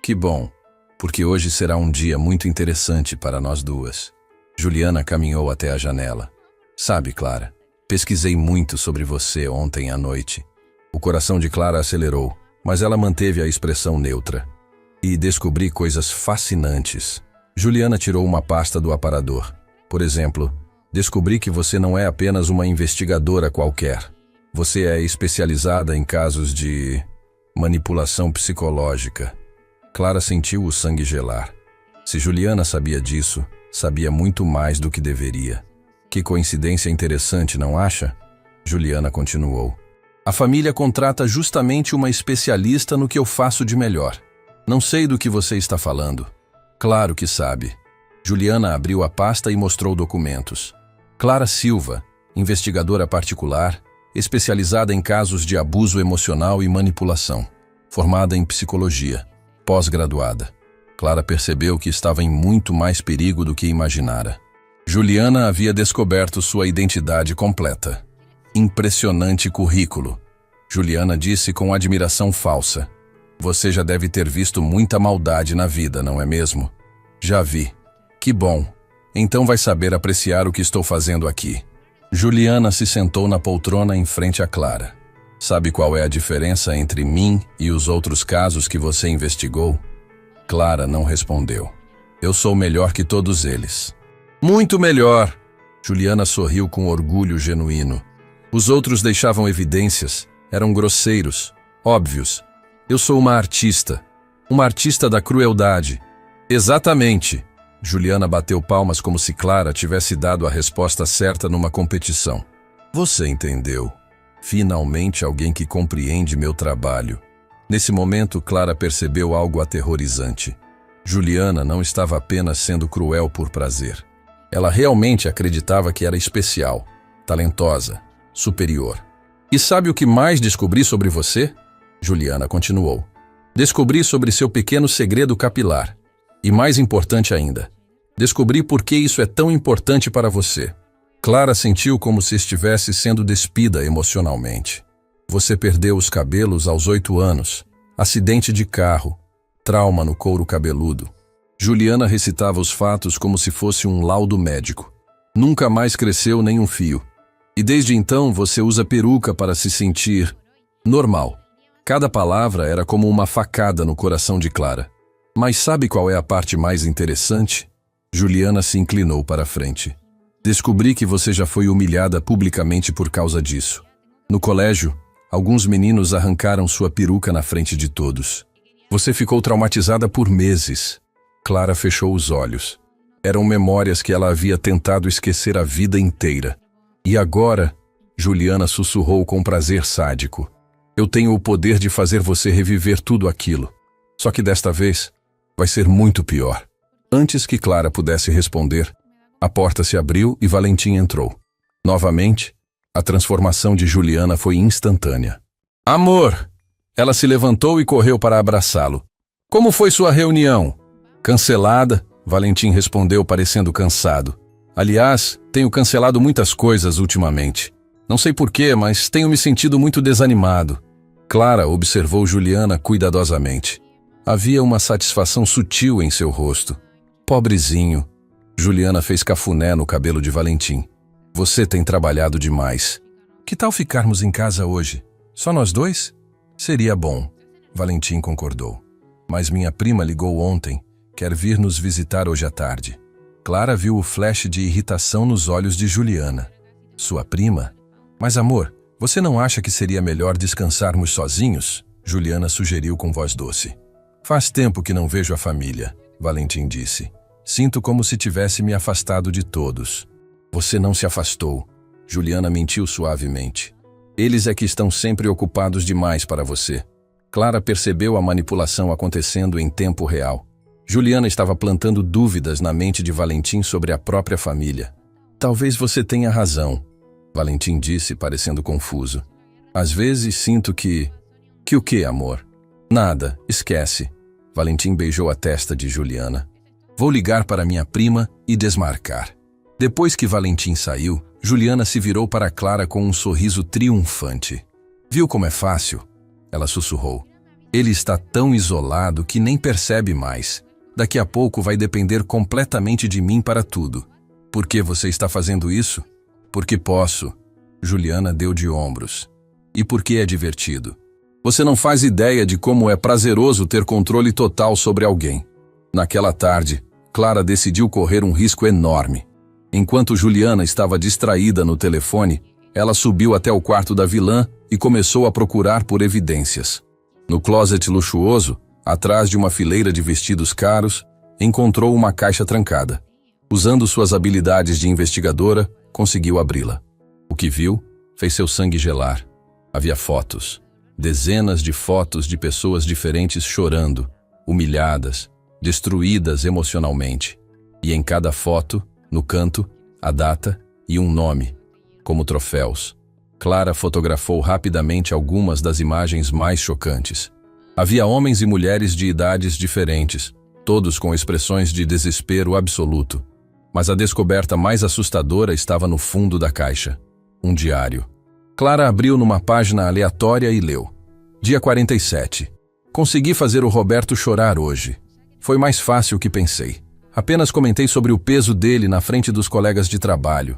Speaker 1: que bom, porque hoje será um dia muito interessante para nós duas. Juliana caminhou até a janela. Sabe, Clara, pesquisei muito sobre você ontem à noite. O coração de Clara acelerou, mas ela manteve a expressão neutra. E descobri coisas fascinantes. Juliana tirou uma pasta do aparador. Por exemplo, descobri que você não é apenas uma investigadora qualquer. Você é especializada em casos de manipulação psicológica. Clara sentiu o sangue gelar. Se Juliana sabia disso, sabia muito mais do que deveria. Que coincidência interessante, não acha? Juliana continuou. A família contrata justamente uma especialista no que eu faço de melhor. Não sei do que você está falando. Claro que sabe. Juliana abriu a pasta e mostrou documentos. Clara Silva, investigadora particular, especializada em casos de abuso emocional e manipulação. Formada em psicologia, pós-graduada. Clara percebeu que estava em muito mais perigo do que imaginara. Juliana havia descoberto sua identidade completa. Impressionante currículo. Juliana disse com admiração falsa. Você já deve ter visto muita maldade na vida, não é mesmo? Já vi. Que bom. Então vai saber apreciar o que estou fazendo aqui. Juliana se sentou na poltrona em frente a Clara. Sabe qual é a diferença entre mim e os outros casos que você investigou? Clara não respondeu. Eu sou melhor que todos eles. Muito melhor! Juliana sorriu com orgulho genuíno. Os outros deixavam evidências, eram grosseiros, óbvios. Eu sou uma artista da crueldade. Exatamente! Juliana bateu palmas como se Clara tivesse dado a resposta certa numa competição. Você entendeu. Finalmente alguém que compreende meu trabalho. Nesse momento, Clara percebeu algo aterrorizante. Juliana não estava apenas sendo cruel por prazer. Ela realmente acreditava que era especial, talentosa, superior. E sabe o que mais descobri sobre você? Juliana continuou. Descobri sobre seu pequeno segredo capilar. E mais importante ainda, descobri por que isso é tão importante para você. Clara sentiu como se estivesse sendo despida emocionalmente. Você perdeu os cabelos aos 8 anos, acidente de carro, trauma no couro cabeludo. Juliana recitava os fatos como se fosse um laudo médico. Nunca mais cresceu nem um fio. E desde então você usa peruca para se sentir normal. Cada palavra era como uma facada no coração de Clara. Mas sabe qual é a parte mais interessante? Juliana se inclinou para a frente. Descobri que você já foi humilhada publicamente por causa disso. No colégio, alguns meninos arrancaram sua peruca na frente de todos. Você ficou traumatizada por meses. Clara fechou os olhos. Eram memórias que ela havia tentado esquecer a vida inteira. E agora, Juliana sussurrou com prazer sádico. Eu tenho o poder de fazer você reviver tudo aquilo. Só que desta vez, vai ser muito pior. Antes que Clara pudesse responder, a porta se abriu e Valentim entrou. Novamente, a transformação de Juliana foi instantânea. Amor! Ela se levantou e correu para abraçá-lo. Como foi sua reunião? Cancelada, Valentim respondeu parecendo cansado. Aliás, tenho cancelado muitas coisas ultimamente. Não sei porquê, mas tenho me sentido muito desanimado. Clara observou Juliana cuidadosamente. Havia uma satisfação sutil em seu rosto. Pobrezinho. Juliana fez cafuné no cabelo de Valentim. Você tem trabalhado demais. Que tal ficarmos em casa hoje? Só nós dois? Seria bom. Valentim concordou. Mas minha prima ligou ontem. Quer vir nos visitar hoje à tarde. Clara viu o flash de irritação nos olhos de Juliana. Sua prima? Mas amor, você não acha que seria melhor descansarmos sozinhos? Juliana sugeriu com voz doce. Faz tempo que não vejo a família, Valentim disse. Sinto como se tivesse me afastado de todos. Você não se afastou. Juliana mentiu suavemente. Eles é que estão sempre ocupados demais para você. Clara percebeu a manipulação acontecendo em tempo real. Juliana estava plantando dúvidas na mente de Valentim sobre a própria família. Talvez você tenha razão, Valentim disse, parecendo confuso. Às vezes sinto que... Que o quê, amor? Nada, esquece. Valentim beijou a testa de Juliana. Vou ligar para minha prima e desmarcar. Depois que Valentim saiu, Juliana se virou para Clara com um sorriso triunfante. Viu como é fácil? Ela sussurrou. Ele está tão isolado que nem percebe mais. Daqui a pouco vai depender completamente de mim para tudo. Por que você está fazendo isso? Porque posso. Juliana deu de ombros. E porque é divertido. Você não faz ideia de como é prazeroso ter controle total sobre alguém. Naquela tarde, Clara decidiu correr um risco enorme. Enquanto Juliana estava distraída no telefone, ela subiu até o quarto da vilã e começou a procurar por evidências. No closet luxuoso, atrás de uma fileira de vestidos caros, encontrou uma caixa trancada. Usando suas habilidades de investigadora, conseguiu abri-la. O que viu fez seu sangue gelar. Havia fotos. Dezenas de fotos de pessoas diferentes chorando, humilhadas, destruídas emocionalmente. E em cada foto, no canto, a data e um nome, como troféus. Clara fotografou rapidamente algumas das imagens mais chocantes. Havia homens e mulheres de idades diferentes, todos com expressões de desespero absoluto. Mas a descoberta mais assustadora estava no fundo da caixa. Um diário. Clara abriu numa página aleatória e leu. Dia 47. Consegui fazer o Roberto chorar hoje. Foi mais fácil que pensei. Apenas comentei sobre o peso dele na frente dos colegas de trabalho.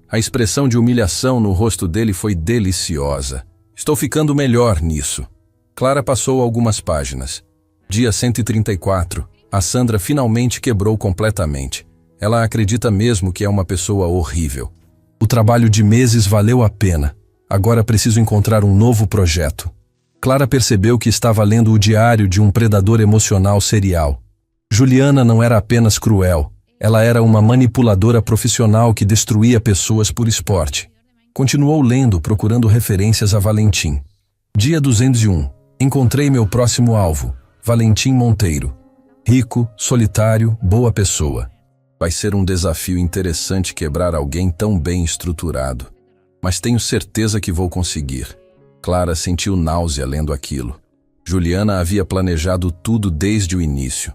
Speaker 1: A expressão de humilhação no rosto dele foi deliciosa. Estou ficando melhor nisso. Clara passou algumas páginas. Dia 134. A Sandra finalmente quebrou completamente. Ela acredita mesmo que é uma pessoa horrível. O trabalho de meses valeu a pena. Agora preciso encontrar um novo projeto. Clara percebeu que estava lendo o diário de um predador emocional serial. Juliana não era apenas cruel. Ela era uma manipuladora profissional que destruía pessoas por esporte. Continuou lendo, procurando referências a Valentim. Dia 201. Encontrei meu próximo alvo, Valentim Monteiro. Rico, solitário, boa pessoa. Vai ser um desafio interessante quebrar alguém tão bem estruturado. Mas tenho certeza que vou conseguir. Clara sentiu náusea lendo aquilo. Juliana havia planejado tudo desde o início.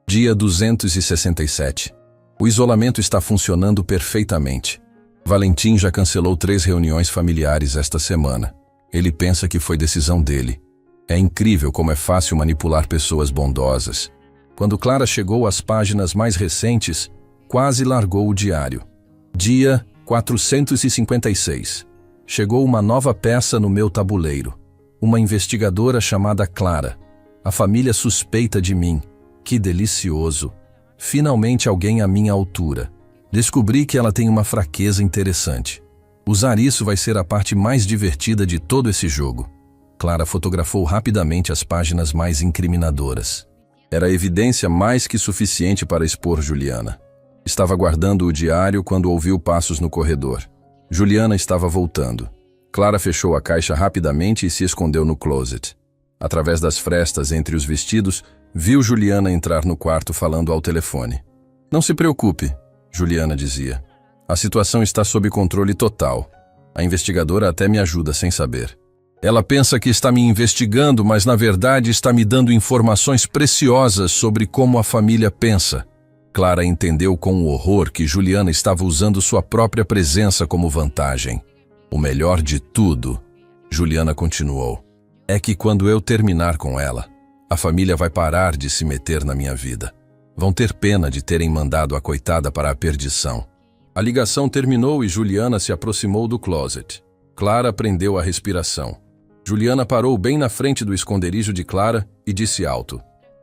Speaker 1: Dia 267. O isolamento está funcionando perfeitamente. Valentim já cancelou 3 reuniões familiares esta semana. Ele pensa que foi decisão dele. É incrível como é fácil manipular pessoas bondosas. Quando Clara chegou às páginas mais recentes, quase largou o diário. Dia 456. Chegou uma nova peça no meu tabuleiro. Uma investigadora chamada Clara. A família suspeita de mim. Que delicioso. Finalmente alguém à minha altura. Descobri que ela tem uma fraqueza interessante. Usar isso vai ser a parte mais divertida de todo esse jogo. Clara fotografou rapidamente as páginas mais incriminadoras. Era evidência mais que suficiente para expor Juliana. Estava guardando o diário quando ouviu passos no corredor. Juliana estava voltando. Clara fechou a caixa rapidamente e se escondeu no closet. Através das frestas entre os vestidos, viu Juliana entrar no quarto falando ao telefone. Não se preocupe, Juliana dizia. A situação está sob controle total. A investigadora até me ajuda sem saber. Ela pensa que está me investigando, mas na verdade está me dando informações preciosas sobre como a família pensa. Clara entendeu com horror que Juliana estava usando sua própria presença como vantagem. O melhor de tudo, Juliana continuou, é que quando eu terminar com ela, a família vai parar de se meter na minha vida. Vão ter pena de terem mandado a coitada para a perdição. A ligação terminou e Juliana se aproximou do closet. Clara prendeu a respiração. Juliana parou bem na frente do esconderijo de Clara e disse alto.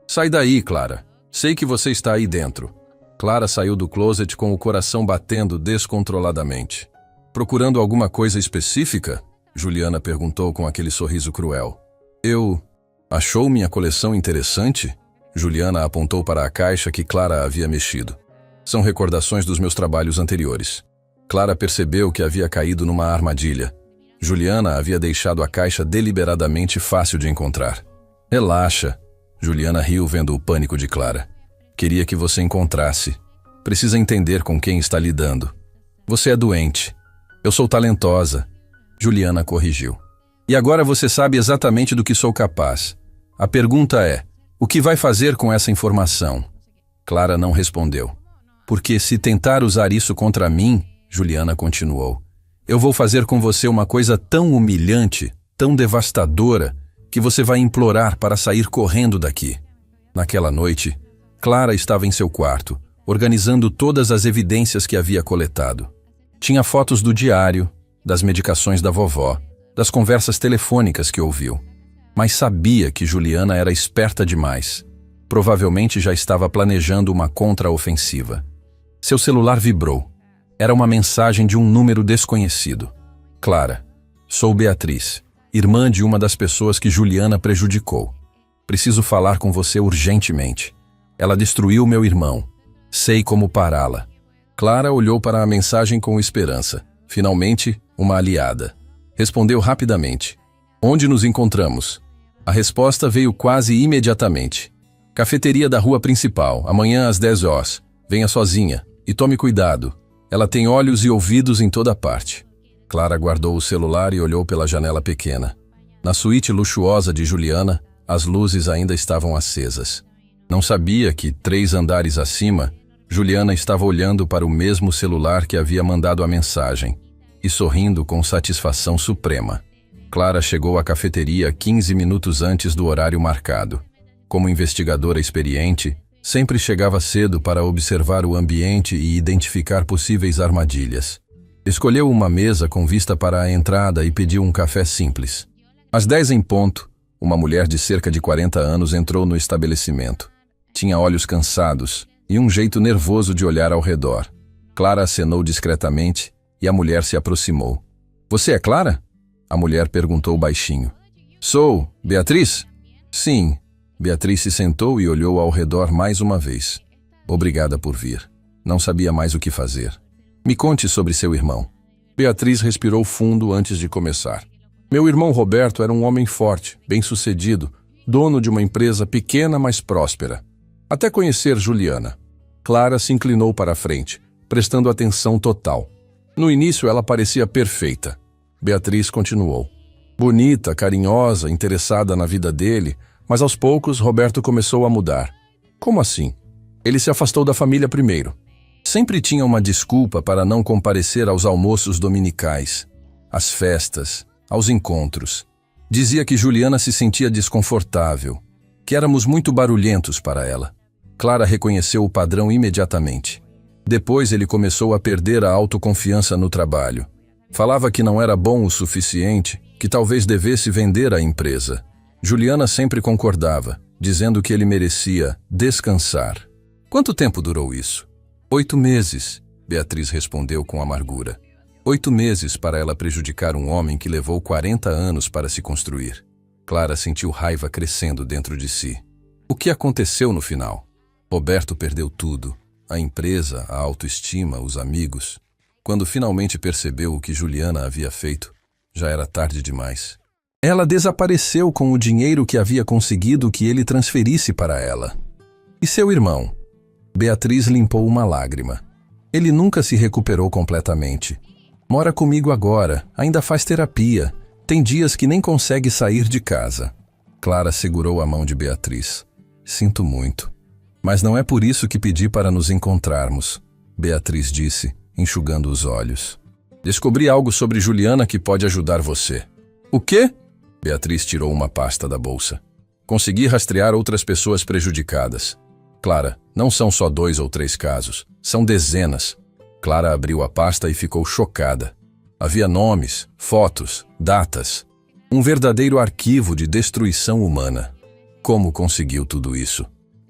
Speaker 1: Sai daí, Clara. Sei que você está aí dentro. Clara saiu do closet com o coração batendo descontroladamente. Procurando alguma coisa específica? Juliana perguntou com aquele sorriso cruel. Achou minha coleção interessante? Juliana apontou para a caixa que Clara havia mexido. São recordações dos meus trabalhos anteriores. Clara percebeu que havia caído numa armadilha. Juliana havia deixado a caixa deliberadamente fácil de encontrar. Relaxa. Juliana riu vendo o pânico de Clara. Queria que você encontrasse. Precisa entender com quem está lidando. Você é doente. Eu sou talentosa. Juliana corrigiu. E agora você sabe exatamente do que sou capaz. A pergunta é, o que vai fazer com essa informação? Clara não respondeu. Porque se tentar usar isso contra mim, Juliana continuou, eu vou fazer com você uma coisa tão humilhante, tão devastadora, que você vai implorar para sair correndo daqui. Naquela noite, Clara estava em seu quarto, organizando todas as evidências que havia coletado. Tinha fotos do diário, das medicações da vovó, das conversas telefônicas que ouviu. Mas sabia que Juliana era esperta demais. Provavelmente já estava planejando uma contraofensiva. Seu celular vibrou. Era uma mensagem de um número desconhecido. Clara, sou Beatriz, irmã de uma das pessoas que Juliana prejudicou. Preciso falar com você urgentemente. Ela destruiu meu irmão. Sei como pará-la. Clara olhou para a mensagem com esperança. Finalmente, uma aliada. Respondeu rapidamente. Onde nos encontramos? A resposta veio quase imediatamente. Cafeteria da rua principal, amanhã às 10 horas. Venha sozinha e tome cuidado. Ela tem olhos e ouvidos em toda parte. Clara guardou o celular e olhou pela janela pequena. Na suíte luxuosa de Juliana, as luzes ainda estavam acesas. Não sabia que, 3 andares acima, Juliana estava olhando para o mesmo celular que havia mandado a mensagem e sorrindo com satisfação suprema. Clara chegou à cafeteria 15 minutos antes do horário marcado. Como investigadora experiente, sempre chegava cedo para observar o ambiente e identificar possíveis armadilhas. Escolheu uma mesa com vista para a entrada e pediu um café simples. Às 10 em ponto, uma mulher de cerca de 40 anos entrou no estabelecimento. Tinha olhos cansados e um jeito nervoso de olhar ao redor. Clara acenou discretamente e a mulher se aproximou. Você é Clara? A mulher perguntou baixinho. Sou. Beatriz? Sim. Beatriz se sentou e olhou ao redor mais uma vez. Obrigada por vir. Não sabia mais o que fazer. Me conte sobre seu irmão. Beatriz respirou fundo antes de começar. Meu irmão Roberto era um homem forte, bem-sucedido, dono de uma empresa pequena, mas próspera. Até conhecer Juliana. Clara se inclinou para a frente, prestando atenção total. No início ela parecia perfeita. Beatriz continuou. Bonita, carinhosa, interessada na vida dele, mas aos poucos Roberto começou a mudar. Como assim? Ele se afastou da família primeiro. Sempre tinha uma desculpa para não comparecer aos almoços dominicais, às festas, aos encontros. Dizia que Juliana se sentia desconfortável, que éramos muito barulhentos para ela. Clara reconheceu o padrão imediatamente. Depois ele começou a perder a autoconfiança no trabalho. Falava que não era bom o suficiente, que talvez devesse vender a empresa. Juliana sempre concordava, dizendo que ele merecia descansar. Quanto tempo durou isso? 8 meses, Beatriz respondeu com amargura. 8 meses para ela prejudicar um homem que levou 40 anos para se construir. Clara sentiu raiva crescendo dentro de si. O que aconteceu no final? Roberto perdeu tudo. A empresa, a autoestima, os amigos. Quando finalmente percebeu o que Juliana havia feito, já era tarde demais. Ela desapareceu com o dinheiro que havia conseguido que ele transferisse para ela. E seu irmão? Beatriz limpou uma lágrima. Ele nunca se recuperou completamente. Mora comigo agora, ainda faz terapia. Tem dias que nem consegue sair de casa. Clara segurou a mão de Beatriz. Sinto muito. Mas não é por isso que pedi para nos encontrarmos, Beatriz disse, enxugando os olhos. Descobri algo sobre Juliana que pode ajudar você. O quê? Beatriz tirou uma pasta da bolsa. Consegui rastrear outras pessoas prejudicadas. Clara, não são só 2 ou 3 casos, são dezenas. Clara abriu a pasta e ficou chocada. Havia nomes, fotos, datas. Um verdadeiro arquivo de destruição humana. Como conseguiu tudo isso?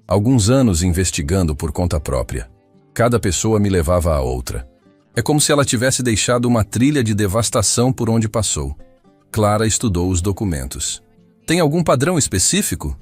Speaker 1: Alguns anos investigando por conta própria. Cada pessoa me levava a outra. É como se ela tivesse deixado uma trilha de devastação por onde passou. Clara estudou os documentos. Tem algum padrão específico?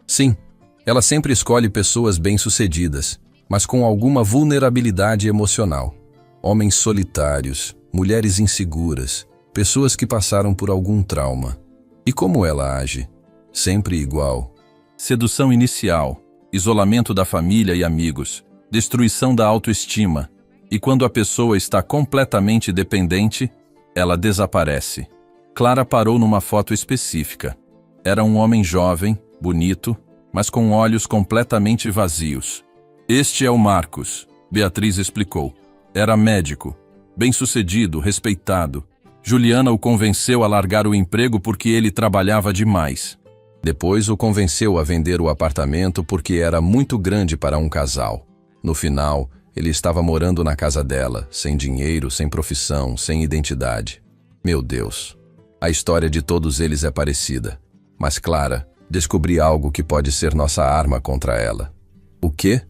Speaker 1: Sim. Ela sempre escolhe pessoas bem-sucedidas, mas com alguma vulnerabilidade emocional. Homens solitários, mulheres inseguras, pessoas que passaram por algum trauma. E como ela age? Sempre igual. Sedução inicial, isolamento da família e amigos, destruição da autoestima. E quando a pessoa está completamente dependente, ela desaparece. Clara parou numa foto específica. Era um homem jovem, bonito, mas com olhos completamente vazios. Este é o Marcos, Beatriz explicou. Era médico, bem-sucedido, respeitado. Juliana o convenceu a largar o emprego porque ele trabalhava demais. Depois o convenceu a vender o apartamento porque era muito grande para um casal. No final, ele estava morando na casa dela, sem dinheiro, sem profissão, sem identidade. Meu Deus! A história de todos eles é parecida. Mas Clara Descobri algo que pode ser nossa arma contra ela. O quê?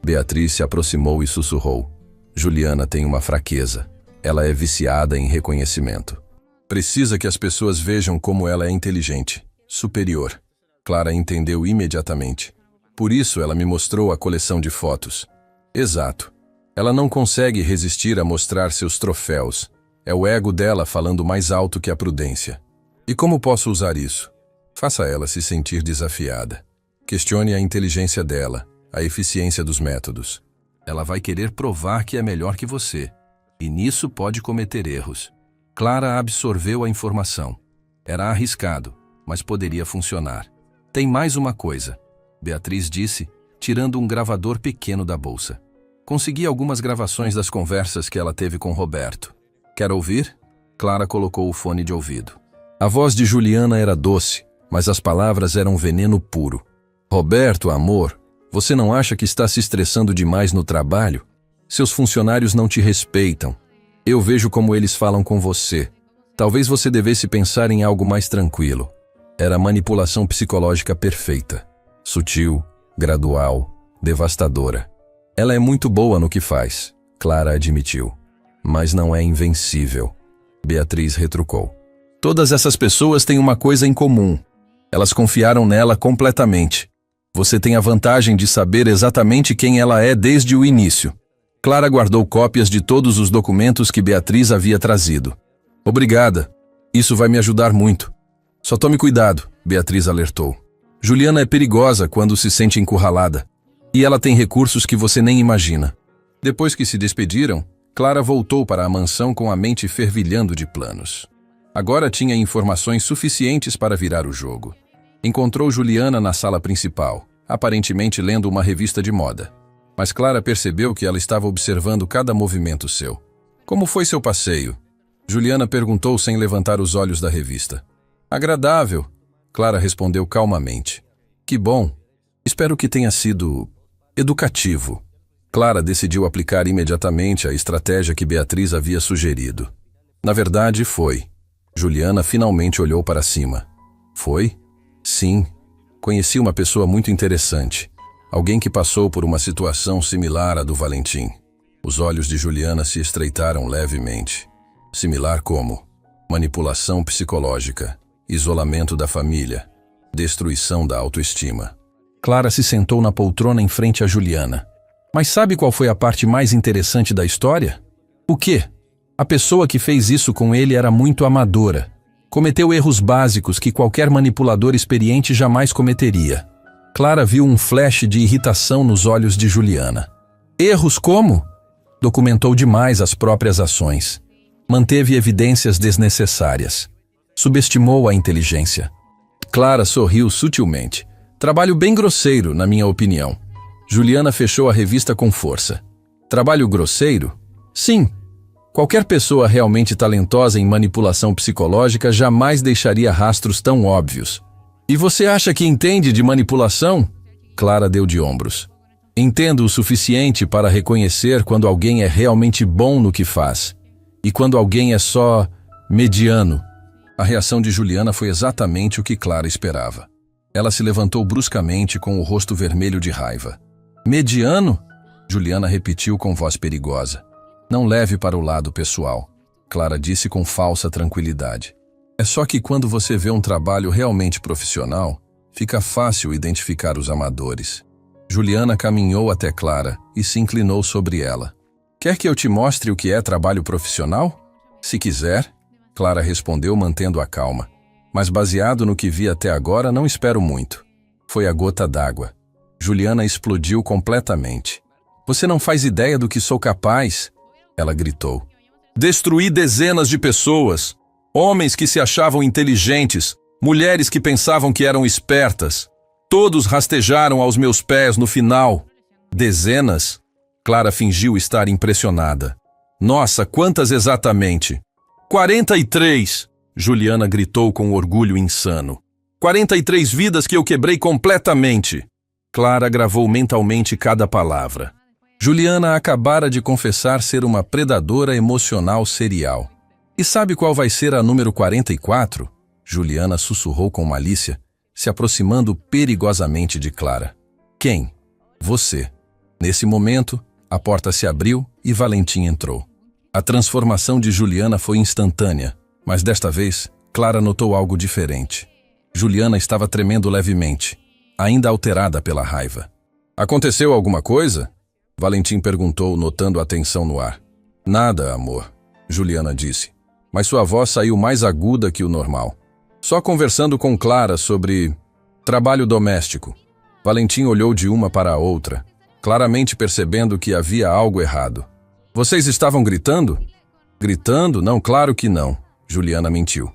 Speaker 1: Beatriz se aproximou e sussurrou. Juliana tem uma fraqueza. Ela é viciada em reconhecimento. Precisa que as pessoas vejam como ela é inteligente, superior. Clara entendeu imediatamente. Por isso ela me mostrou a coleção de fotos. Exato. Ela não consegue resistir a mostrar seus troféus. É o ego dela falando mais alto que a prudência. E como posso usar isso? Faça ela se sentir desafiada. Questione a inteligência dela, a eficiência dos métodos. Ela vai querer provar que é melhor que você. E nisso pode cometer erros. Clara absorveu a informação. Era arriscado, mas poderia funcionar. Tem mais uma coisa, Beatriz disse, tirando um gravador pequeno da bolsa. Consegui algumas gravações das conversas que ela teve com Roberto. Quer ouvir? Clara colocou o fone de ouvido. A voz de Juliana era doce, mas as palavras eram veneno puro. Roberto, amor, você não acha que está se estressando demais no trabalho? Seus funcionários não te respeitam. Eu vejo como eles falam com você. Talvez você devesse pensar em algo mais tranquilo. Era a manipulação psicológica perfeita. Sutil, gradual, devastadora. Ela é muito boa no que faz, Clara admitiu. Mas não é invencível. Beatriz retrucou. Todas essas pessoas têm uma coisa em comum. Elas confiaram nela completamente. Você tem a vantagem de saber exatamente quem ela é desde o início. Clara guardou cópias de todos os documentos que Beatriz havia trazido. Obrigada. Isso vai me ajudar muito. Só tome cuidado, Beatriz alertou. Juliana é perigosa quando se sente encurralada. E ela tem recursos que você nem imagina. Depois que se despediram, Clara voltou para a mansão com a mente fervilhando de planos. Agora tinha informações suficientes para virar o jogo. Encontrou Juliana na sala principal, aparentemente lendo uma revista de moda. Mas Clara percebeu que ela estava observando cada movimento seu. Como foi seu passeio? Juliana perguntou sem levantar os olhos da revista. Agradável, Clara respondeu calmamente. Que bom. Espero que tenha sido educativo. Clara decidiu aplicar imediatamente a estratégia que Beatriz havia sugerido. Na verdade, foi. Juliana finalmente olhou para cima. Foi? Sim. Conheci uma pessoa muito interessante. Alguém que passou por uma situação similar à do Valentim. Os olhos de Juliana se estreitaram levemente. Similar como? Manipulação psicológica, isolamento da família, destruição da autoestima. Clara se sentou na poltrona em frente a Juliana. Mas sabe qual foi a parte mais interessante da história? O quê? A pessoa que fez isso com ele era muito amadora. Cometeu erros básicos que qualquer manipulador experiente jamais cometeria. Clara viu um flash de irritação nos olhos de Juliana. Erros como? Documentou demais as próprias ações. Manteve evidências desnecessárias. Subestimou a inteligência. Clara sorriu sutilmente. Trabalho bem grosseiro, na minha opinião. Juliana fechou a revista com força. Trabalho grosseiro? Sim. Qualquer pessoa realmente talentosa em manipulação psicológica jamais deixaria rastros tão óbvios. E você acha que entende de manipulação? Clara deu de ombros. Entendo o suficiente para reconhecer quando alguém é realmente bom no que faz. E quando alguém é só mediano. A reação de Juliana foi exatamente o que Clara esperava. Ela se levantou bruscamente com o rosto vermelho de raiva. Mediano? Juliana repetiu com voz perigosa. Não leve para o lado pessoal, Clara disse com falsa tranquilidade. É só que quando você vê um trabalho realmente profissional, fica fácil identificar os amadores. Juliana caminhou até Clara e se inclinou sobre ela. Quer que eu te mostre o que é trabalho profissional? Se quiser, Clara respondeu mantendo a calma. Mas baseado no que vi até agora, não espero muito. Foi a gota d'água. Juliana explodiu completamente. Você não faz ideia do que sou capaz? Ela gritou. Destruí dezenas de pessoas. Homens que se achavam inteligentes, mulheres que pensavam que eram espertas. Todos rastejaram aos meus pés no final. Dezenas? Clara fingiu estar impressionada. Nossa, quantas exatamente? 43! Juliana gritou com orgulho insano. 43 vidas que eu quebrei completamente. Clara gravou mentalmente cada palavra. Juliana acabara de confessar ser uma predadora emocional serial. E sabe qual vai ser a número 44? Juliana sussurrou com malícia. se aproximando perigosamente de Clara. Quem? Você. Nesse momento, a porta se abriu e Valentim entrou. A transformação de Juliana foi instantânea, mas desta vez, Clara notou algo diferente. Juliana estava tremendo levemente, ainda alterada pela raiva. Aconteceu alguma coisa? Valentim perguntou, notando a tensão no ar. Nada, amor, Juliana disse, mas sua voz saiu mais aguda que o normal. Só conversando com Clara sobre trabalho doméstico. Valentim olhou de uma para a outra, claramente percebendo que havia algo errado. Vocês estavam gritando? Gritando? Não, claro que não, Juliana mentiu.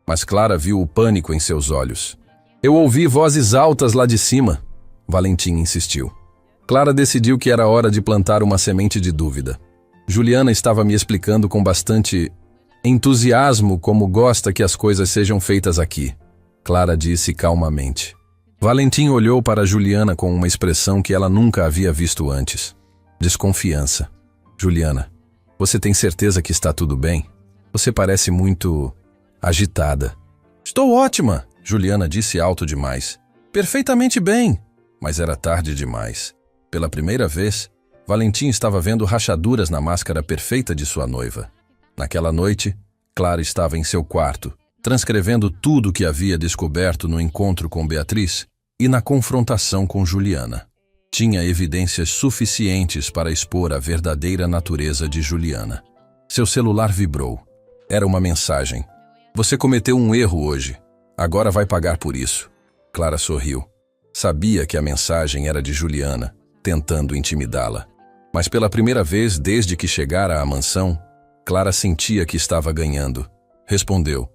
Speaker 1: Mas Clara viu o pânico em seus olhos. Eu ouvi vozes altas lá de cima, Valentim insistiu. Clara decidiu que era hora de plantar uma semente de dúvida. Juliana estava me explicando com bastante entusiasmo como gosta que as coisas sejam feitas aqui, Clara disse calmamente. Valentim olhou para Juliana com uma expressão que ela nunca havia visto antes. Desconfiança. Juliana, você tem certeza que está tudo bem? Você parece muito agitada. Estou ótima, Juliana disse alto demais. Perfeitamente bem. Mas era tarde demais. Pela primeira vez, Valentim estava vendo rachaduras na máscara perfeita de sua noiva. Naquela noite, Clara estava em seu quarto, transcrevendo tudo o que havia descoberto no encontro com Beatriz e na confrontação com Juliana. Tinha evidências suficientes para expor a verdadeira natureza de Juliana. Seu celular vibrou. Era uma mensagem. Você cometeu um erro hoje. Agora vai pagar por isso. Clara sorriu. Sabia que a mensagem era de Juliana, tentando intimidá-la. Mas pela primeira vez desde que chegara à mansão, Clara sentia que estava ganhando. Respondeu.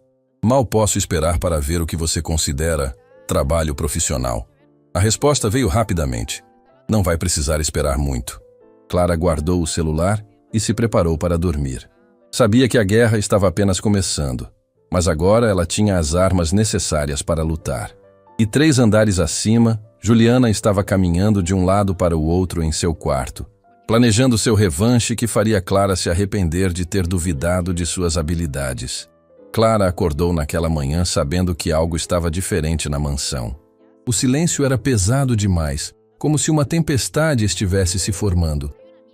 Speaker 1: Mal posso esperar para ver o que você considera trabalho profissional. A resposta veio rapidamente. Não vai precisar esperar muito. Clara guardou o celular e se preparou para dormir. Sabia que a guerra estava apenas começando, mas agora ela tinha as armas necessárias para lutar. E 3 andares acima, Juliana estava caminhando de um lado para o outro em seu quarto, planejando seu revanche que faria Clara se arrepender de ter duvidado de suas habilidades. Clara acordou naquela manhã sabendo que algo estava diferente na mansão. O silêncio era pesado demais, como se uma tempestade estivesse se formando.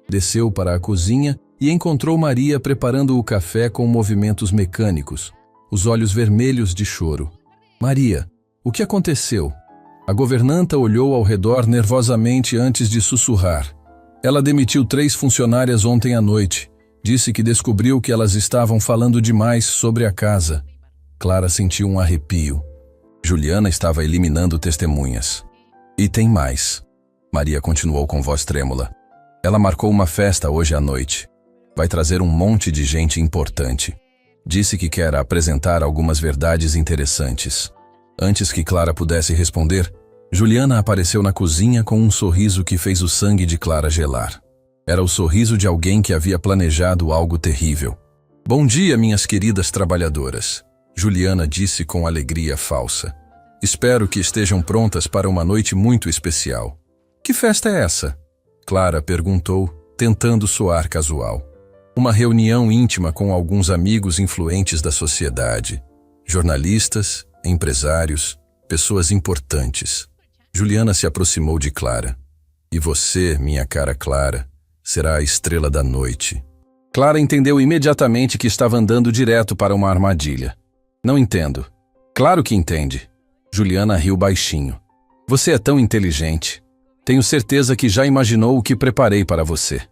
Speaker 1: Desceu para a cozinha e encontrou Maria preparando o café com movimentos mecânicos, os olhos vermelhos de choro. Maria, o que aconteceu? A governanta olhou ao redor nervosamente antes de sussurrar. Ela demitiu 3 funcionárias ontem à noite. Disse que descobriu que elas estavam falando demais sobre a casa. Clara sentiu um arrepio. Juliana estava eliminando testemunhas. E tem mais. Maria continuou com voz trêmula. Ela marcou uma festa hoje à noite. Vai trazer um monte de gente importante. Disse que quer apresentar algumas verdades interessantes. Antes que Clara pudesse responder, Juliana apareceu na cozinha com um sorriso que fez o sangue de Clara gelar. Era o sorriso de alguém que havia planejado algo terrível. Bom dia, minhas queridas trabalhadoras, Juliana disse com alegria falsa. Espero que estejam prontas para uma noite muito especial. Que festa é essa? Clara perguntou, tentando soar casual. Uma reunião íntima com alguns amigos influentes da sociedade. Jornalistas, empresários, pessoas importantes. Juliana se aproximou de Clara. E você, minha cara Clara, será a estrela da noite. Clara entendeu imediatamente que estava andando direto para uma armadilha. Não entendo. Claro que entende. Juliana riu baixinho. Você é tão inteligente. Tenho certeza que já imaginou o que preparei para você.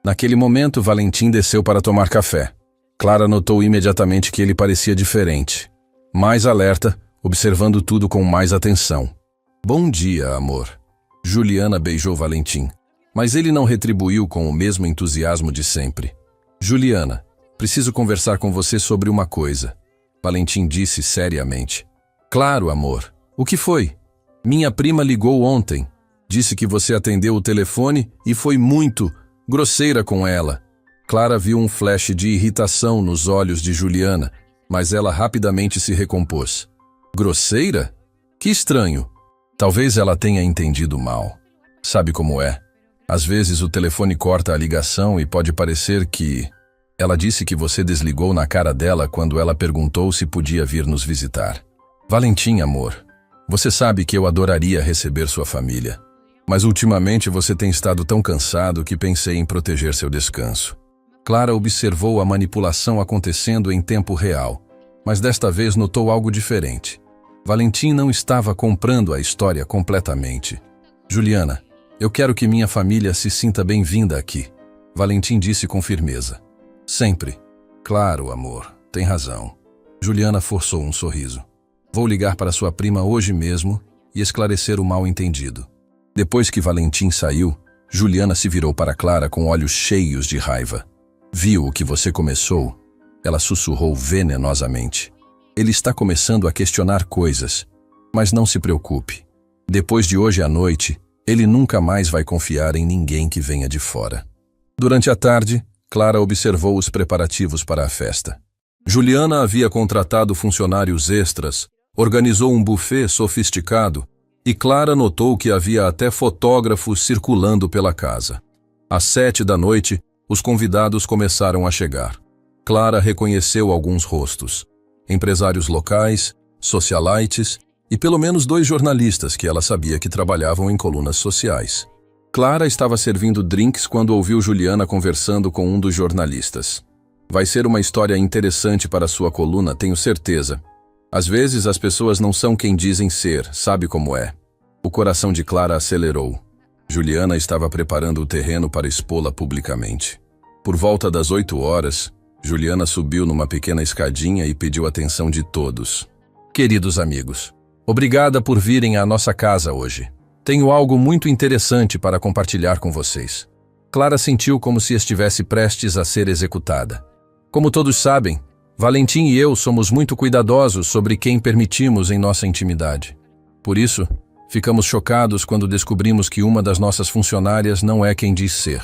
Speaker 1: Naquele momento, Valentim desceu para tomar café. Clara notou imediatamente que ele parecia diferente. Mais alerta, observando tudo com mais atenção. Bom dia, amor. Juliana beijou Valentim, mas ele não retribuiu com o mesmo entusiasmo de sempre. Juliana, preciso conversar com você sobre uma coisa. Valentim disse seriamente. Claro, amor. O que foi? Minha prima ligou ontem. Disse que você atendeu o telefone e foi muito grosseira com ela. Clara viu um flash de irritação nos olhos de Juliana, mas ela rapidamente se recompôs. Grosseira? Que estranho. Talvez ela tenha entendido mal. Sabe como é? Às vezes o telefone corta a ligação e pode parecer que... Ela disse que você desligou na cara dela quando ela perguntou se podia vir nos visitar. Valentim, amor. Você sabe que eu adoraria receber sua família. Mas ultimamente você tem estado tão cansado que pensei em proteger seu descanso. Clara observou a manipulação acontecendo em tempo real, mas desta vez notou algo diferente. Valentim não estava comprando a história completamente. Juliana, eu quero que minha família se sinta bem-vinda aqui. Valentim disse com firmeza. Sempre. Claro, amor, tem razão. Juliana forçou um sorriso. Vou ligar para sua prima hoje mesmo e esclarecer o mal-entendido. Depois que Valentim saiu, Juliana se virou para Clara com olhos cheios de raiva. Viu o que você começou? Ela sussurrou venenosamente. Ele está começando a questionar coisas, mas não se preocupe. Depois de hoje à noite, ele nunca mais vai confiar em ninguém que venha de fora. Durante a tarde, Clara observou os preparativos para a festa. Juliana havia contratado funcionários extras, organizou um buffet sofisticado e Clara notou que havia até fotógrafos circulando pela casa. Às 7 da noite, os convidados começaram a chegar. Clara reconheceu alguns rostos. Empresários locais, socialites e pelo menos 2 jornalistas que ela sabia que trabalhavam em colunas sociais. Clara estava servindo drinks quando ouviu Juliana conversando com um dos jornalistas. Vai ser uma história interessante para sua coluna, tenho certeza. Às vezes as pessoas não são quem dizem ser, sabe como é. O coração de Clara acelerou. Juliana estava preparando o terreno para expô-la publicamente. Por volta das 8 horas, Juliana subiu numa pequena escadinha e pediu atenção de todos. Queridos amigos, obrigada por virem à nossa casa hoje. Tenho algo muito interessante para compartilhar com vocês. Clara sentiu como se estivesse prestes a ser executada. Como todos sabem, Valentim e eu somos muito cuidadosos sobre quem permitimos em nossa intimidade. Por isso, ficamos chocados quando descobrimos que uma das nossas funcionárias não é quem diz ser.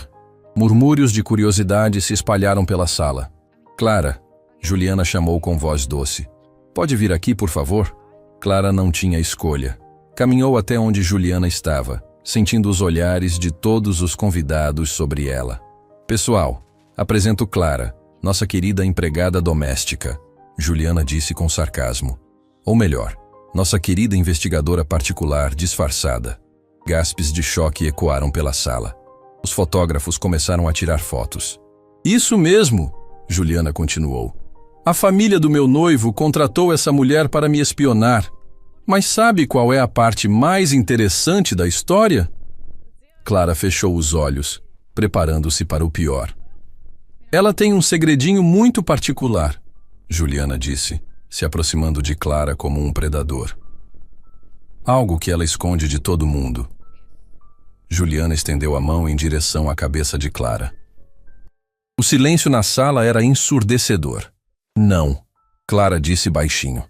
Speaker 1: Murmúrios de curiosidade se espalharam pela sala. Clara, Juliana chamou com voz doce. Pode vir aqui, por favor? Clara não tinha escolha. Caminhou até onde Juliana estava, sentindo os olhares de todos os convidados sobre ela. Pessoal, apresento Clara, nossa querida empregada doméstica, Juliana disse com sarcasmo. Ou melhor, nossa querida investigadora particular disfarçada. Gaspes de choque ecoaram pela sala. Os fotógrafos começaram a tirar fotos. Isso mesmo, Juliana continuou. A família do meu noivo contratou essa mulher para me espionar. Mas sabe qual é a parte mais interessante da história? Clara fechou os olhos, preparando-se para o pior. Ela tem um segredinho muito particular, Juliana disse, se aproximando de Clara como um predador. Algo que ela esconde de todo mundo. Juliana estendeu a mão em direção à cabeça de Clara. O silêncio na sala era ensurdecedor. Não, Clara disse baixinho.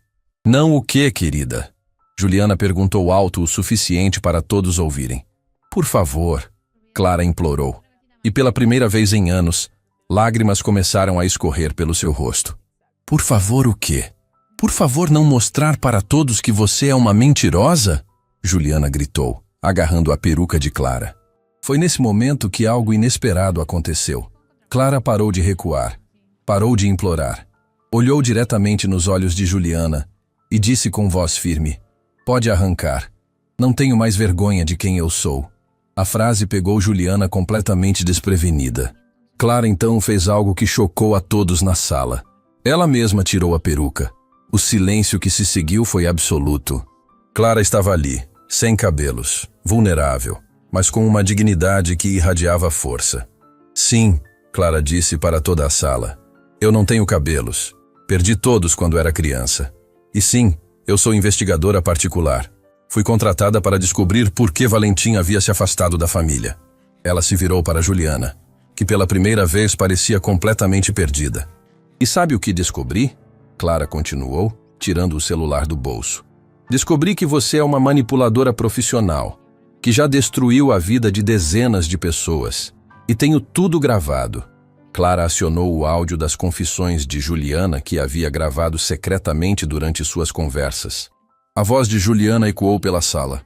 Speaker 1: Não o quê, querida? Juliana perguntou alto o suficiente para todos ouvirem. Por favor, Clara implorou. E pela primeira vez em anos, lágrimas começaram a escorrer pelo seu rosto. Por favor, o quê? Por favor, não mostrar para todos que você é uma mentirosa? Juliana gritou, agarrando a peruca de Clara. Foi nesse momento que algo inesperado aconteceu. Clara parou de recuar, parou de implorar. Olhou diretamente nos olhos de Juliana e disse com voz firme, pode arrancar. Não tenho mais vergonha de quem eu sou. A frase pegou Juliana completamente desprevenida. Clara então fez algo que chocou a todos na sala. Ela mesma tirou a peruca. O silêncio que se seguiu foi absoluto. Clara estava ali, sem cabelos, vulnerável, mas com uma dignidade que irradiava força. Sim, Clara disse para toda a sala. Eu não tenho cabelos. Perdi todos quando era criança. E sim, eu sou investigadora particular. Fui contratada para descobrir por que Valentim havia se afastado da família. Ela se virou para Juliana, que pela primeira vez parecia completamente perdida. E sabe o que descobri? Clara continuou, tirando o celular do bolso. Descobri que você é uma manipuladora profissional, que já destruiu a vida de dezenas de pessoas. E tenho tudo gravado. Clara acionou o áudio das confissões de Juliana que havia gravado secretamente durante suas conversas. A voz de Juliana ecoou pela sala.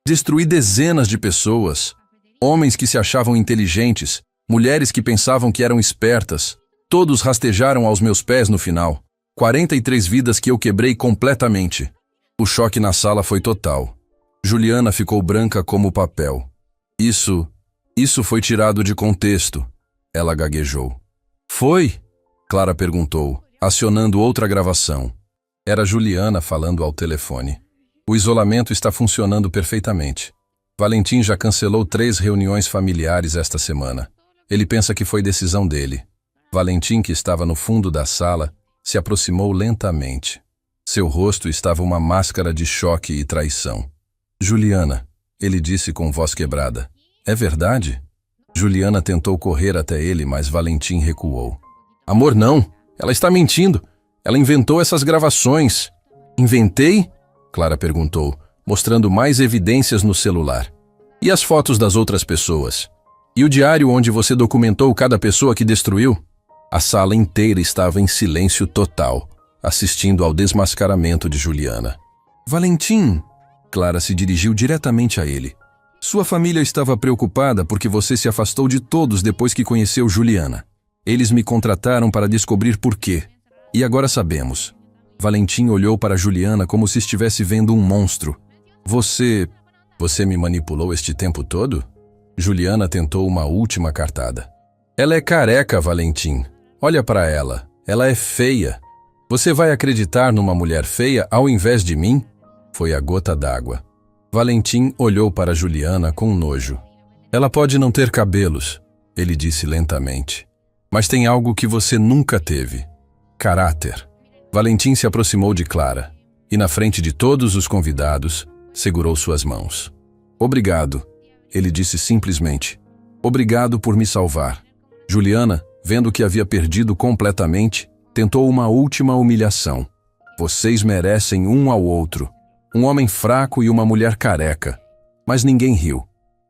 Speaker 1: Destruí dezenas de pessoas, homens que se achavam inteligentes, mulheres que pensavam que eram espertas. Todos rastejaram aos meus pés no final. 43 vidas que eu quebrei completamente. O choque na sala foi total. Juliana ficou branca como papel. Isso foi tirado de contexto, ela gaguejou. Foi? Clara perguntou, acionando outra gravação. Era Juliana falando ao telefone. O isolamento está funcionando perfeitamente. Valentim já cancelou 3 reuniões familiares esta semana. Ele pensa que foi decisão dele. Valentim, que estava no fundo da sala, se aproximou lentamente. Seu rosto estava uma máscara de choque e traição. Juliana, ele disse com voz quebrada. É verdade? Juliana tentou correr até ele, mas Valentim recuou. Amor, não! Ela está mentindo! Ela inventou essas gravações. Inventei? Clara perguntou, mostrando mais evidências no celular. E as fotos das outras pessoas? E o diário onde você documentou cada pessoa que destruiu? A sala inteira estava em silêncio total, assistindo ao desmascaramento de Juliana. Valentim! Clara se dirigiu diretamente a ele. Sua família estava preocupada porque você se afastou de todos depois que conheceu Juliana. Eles me contrataram para descobrir por quê. E agora sabemos. Valentim olhou para Juliana como se estivesse vendo um monstro. Você me manipulou este tempo todo? Juliana tentou uma última cartada. Ela é careca, Valentim. Olha para ela. Ela é feia. Você vai acreditar numa mulher feia ao invés de mim? Foi a gota d'água. Valentim olhou para Juliana com nojo. Ela pode não ter cabelos, ele disse lentamente. Mas tem algo que você nunca teve. Caráter. Valentim se aproximou de Clara e, na frente de todos os convidados, segurou suas mãos. Obrigado, ele disse simplesmente. Obrigado por me salvar. Juliana, vendo que havia perdido completamente, tentou uma última humilhação. Vocês merecem um ao outro. Um homem fraco e uma mulher careca. Mas ninguém riu.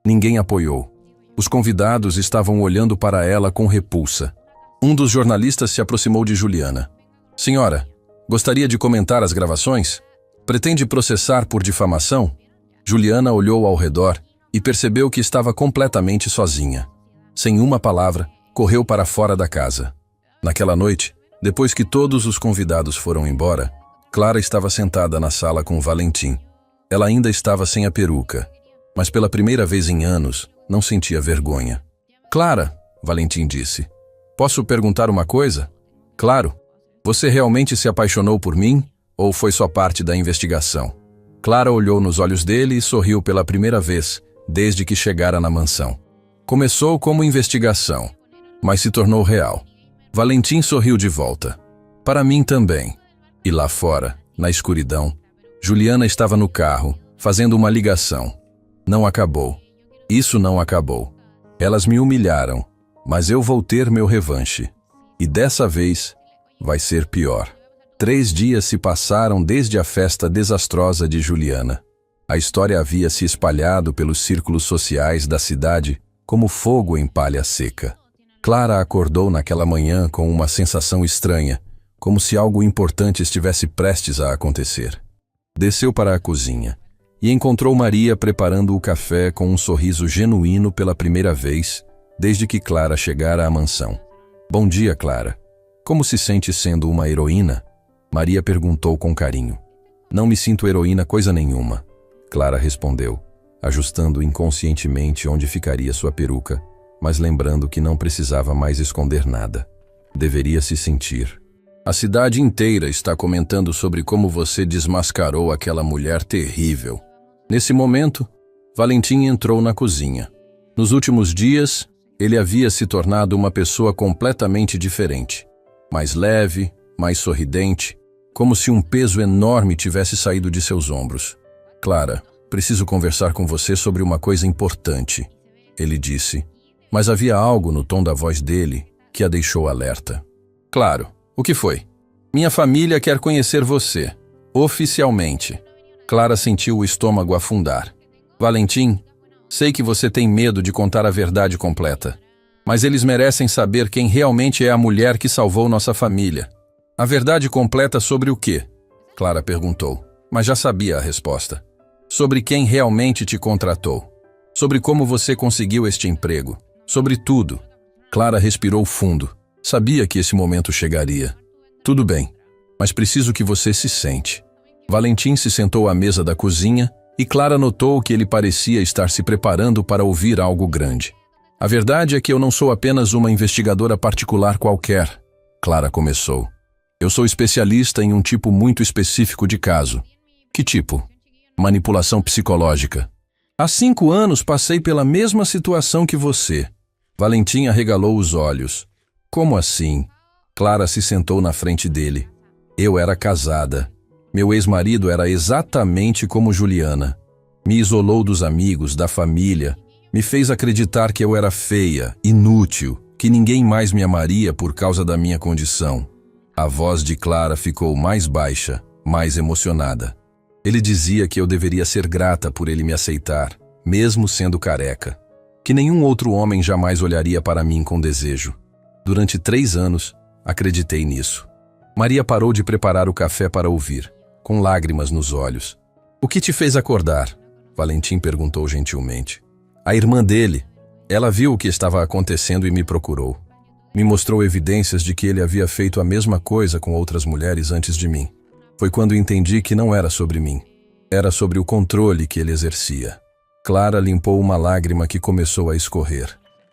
Speaker 1: Ninguém apoiou. Os convidados estavam olhando para ela com repulsa. Um dos jornalistas se aproximou de Juliana. Senhora, gostaria de comentar as gravações? Pretende processar por difamação? Juliana olhou ao redor e percebeu que estava completamente sozinha. Sem uma palavra, correu para fora da casa. Naquela noite, depois que todos os convidados foram embora, Clara estava sentada na sala com Valentim. Ela ainda estava sem a peruca, mas pela primeira vez em anos, não sentia vergonha. Clara, Valentim disse, posso perguntar uma coisa? Claro. Você realmente se apaixonou por mim ou foi só parte da investigação? Clara olhou nos olhos dele e sorriu pela primeira vez, desde que chegara na mansão. Começou como investigação, mas se tornou real. Valentim sorriu de volta. Para mim também. E lá fora, na escuridão, Juliana estava no carro, fazendo uma ligação. Não acabou. Isso não acabou. Elas me humilharam, mas eu vou ter meu revanche. E dessa vez, vai ser pior. 3 dias se passaram desde a festa desastrosa de Juliana. A história havia se espalhado pelos círculos sociais da cidade como fogo em palha seca. Clara acordou naquela manhã com uma sensação estranha, como se algo importante estivesse prestes a acontecer. Desceu para a cozinha e encontrou Maria preparando o café com um sorriso genuíno pela primeira vez desde que Clara chegara à mansão. Bom dia, Clara. Como se sente sendo uma heroína? Maria perguntou com carinho. Não me sinto heroína coisa nenhuma, Clara respondeu, ajustando inconscientemente onde ficaria sua peruca, mas lembrando que não precisava mais esconder nada. Deveria se sentir. A cidade inteira está comentando sobre como você desmascarou aquela mulher terrível. Nesse momento, Valentim entrou na cozinha. Nos últimos dias, ele havia se tornado uma pessoa completamente diferente. Mais leve, mais sorridente, como se um peso enorme tivesse saído de seus ombros. Clara, preciso conversar com você sobre uma coisa importante, ele disse, mas havia algo no tom da voz dele que a deixou alerta. Claro. O que foi? Minha família quer conhecer você, oficialmente. Clara sentiu o estômago afundar. Valentim, sei que você tem medo de contar a verdade completa, mas eles merecem saber quem realmente é a mulher que salvou nossa família. A verdade completa sobre o quê? Clara perguntou, mas já sabia a resposta. Sobre quem realmente te contratou. Sobre como você conseguiu este emprego. Sobre tudo. Clara respirou fundo. Sabia que esse momento chegaria. Tudo bem, mas preciso que você se sente. Valentim se sentou à mesa da cozinha e Clara notou que ele parecia estar se preparando para ouvir algo grande. A verdade é que eu não sou apenas uma investigadora particular qualquer, Clara começou. Eu sou especialista em um tipo muito específico de caso. Que tipo? Manipulação psicológica. Há 5 anos passei pela mesma situação que você. Valentim arregalou os olhos. Como assim? Clara se sentou na frente dele. Eu era casada. Meu ex-marido era exatamente como Juliana. Me isolou dos amigos, da família. Me fez acreditar que eu era feia, inútil, que ninguém mais me amaria por causa da minha condição. A voz de Clara ficou mais baixa, mais emocionada. Ele dizia que eu deveria ser grata por ele me aceitar, mesmo sendo careca. Que nenhum outro homem jamais olharia para mim com desejo. Durante 3 anos, acreditei nisso. Maria parou de preparar o café para ouvir, com lágrimas nos olhos. O que te fez acordar? Valentim perguntou gentilmente. A irmã dele. Ela viu o que estava acontecendo e me procurou. Me mostrou evidências de que ele havia feito a mesma coisa com outras mulheres antes de mim. Foi quando entendi que não era sobre mim. Era sobre o controle que ele exercia. Clara limpou uma lágrima que começou a escorrer.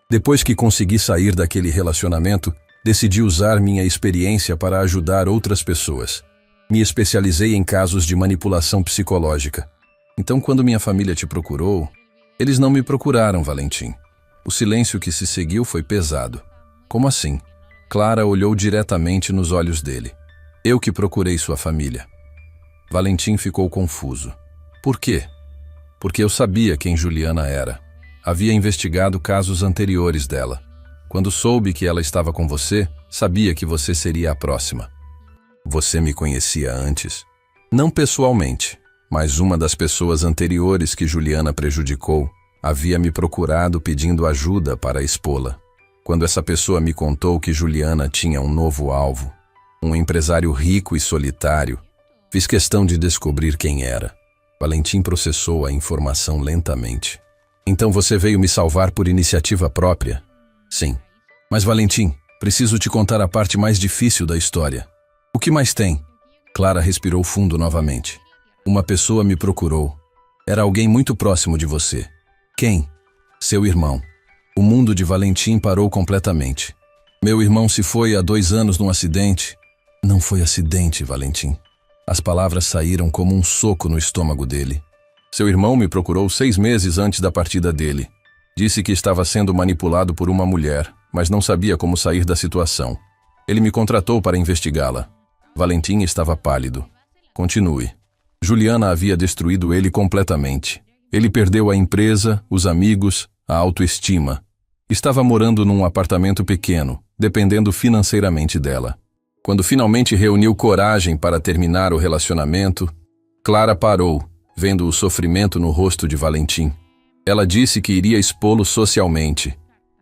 Speaker 1: Depois que consegui sair daquele relacionamento, decidi usar minha experiência para ajudar outras pessoas. Me especializei em casos de manipulação psicológica. Então, quando minha família te procurou, eles não me procuraram, Valentim. O silêncio que se seguiu foi pesado. Como assim? Clara olhou diretamente nos olhos dele. Eu que procurei sua família. Valentim ficou confuso. Por quê? Porque eu sabia quem Juliana era. Havia investigado casos anteriores dela. Quando soube que ela estava com você, sabia que você seria a próxima. Você me conhecia antes? Não pessoalmente, mas uma das pessoas anteriores que Juliana prejudicou havia me procurado pedindo ajuda para expô-la. Quando essa pessoa me contou que Juliana tinha um novo alvo, um empresário rico e solitário, fiz questão de descobrir quem era. Valentim processou a informação lentamente. Então você veio me salvar por iniciativa própria? Sim. Mas Valentim, preciso te contar a parte mais difícil da história. O que mais tem? Clara respirou fundo novamente. Uma pessoa me procurou. Era alguém muito próximo de você. Quem? Seu irmão. O mundo de Valentim parou completamente. Meu irmão se foi há 2 anos num acidente. Não foi acidente, Valentim. As palavras saíram como um soco no estômago dele. Seu irmão me procurou 6 meses antes da partida dele. Disse que estava sendo manipulado por uma mulher, mas não sabia como sair da situação. Ele me contratou para investigá-la. Valentim estava pálido. Continue. Juliana havia destruído ele completamente. Ele perdeu a empresa, os amigos, a autoestima. Estava morando num apartamento pequeno, dependendo financeiramente dela. Quando finalmente reuniu coragem para terminar o relacionamento, Clara parou, vendo o sofrimento no rosto de Valentim. Ela disse que iria expô-lo socialmente.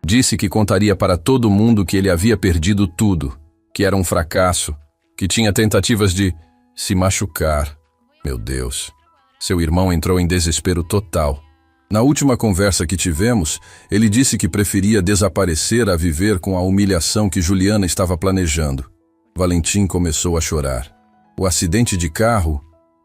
Speaker 1: Disse que contaria para todo mundo que ele havia perdido tudo, que era um fracasso, que tinha tentativas de se machucar. Meu Deus. Seu irmão entrou em desespero total. Na última conversa que tivemos, ele disse que preferia desaparecer a viver com a humilhação que Juliana estava planejando. Valentim começou a chorar. O acidente de carro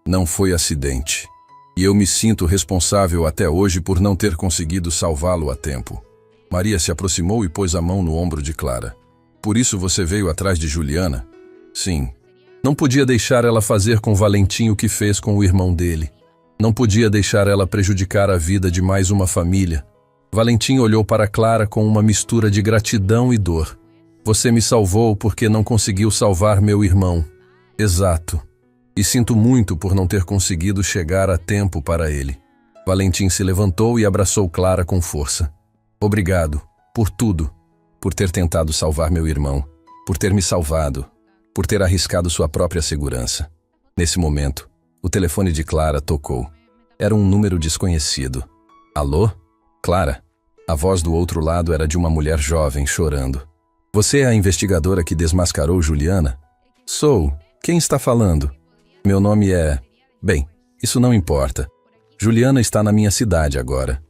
Speaker 1: não foi acidente. E eu me sinto responsável até hoje por não ter conseguido salvá-lo a tempo. Maria se aproximou e pôs a mão no ombro de Clara. Por isso você veio atrás de Juliana? Sim. Não podia deixar ela fazer com Valentim o que fez com o irmão dele. Não podia deixar ela prejudicar a vida de mais uma família. Valentim olhou para Clara com uma mistura de gratidão e dor. Você me salvou porque não conseguiu salvar meu irmão. Exato. E sinto muito por não ter conseguido chegar a tempo para ele. Valentim se levantou e abraçou Clara com força. Obrigado. Por tudo. Por ter tentado salvar meu irmão. Por ter me salvado. Por ter arriscado sua própria segurança. Nesse momento, o telefone de Clara tocou. Era um número desconhecido. Alô? Clara? A voz do outro lado era de uma mulher jovem chorando. Você é a investigadora que desmascarou Juliana? Sou. Quem está falando? Meu nome é... Bem, isso não importa. Juliana está na minha cidade agora.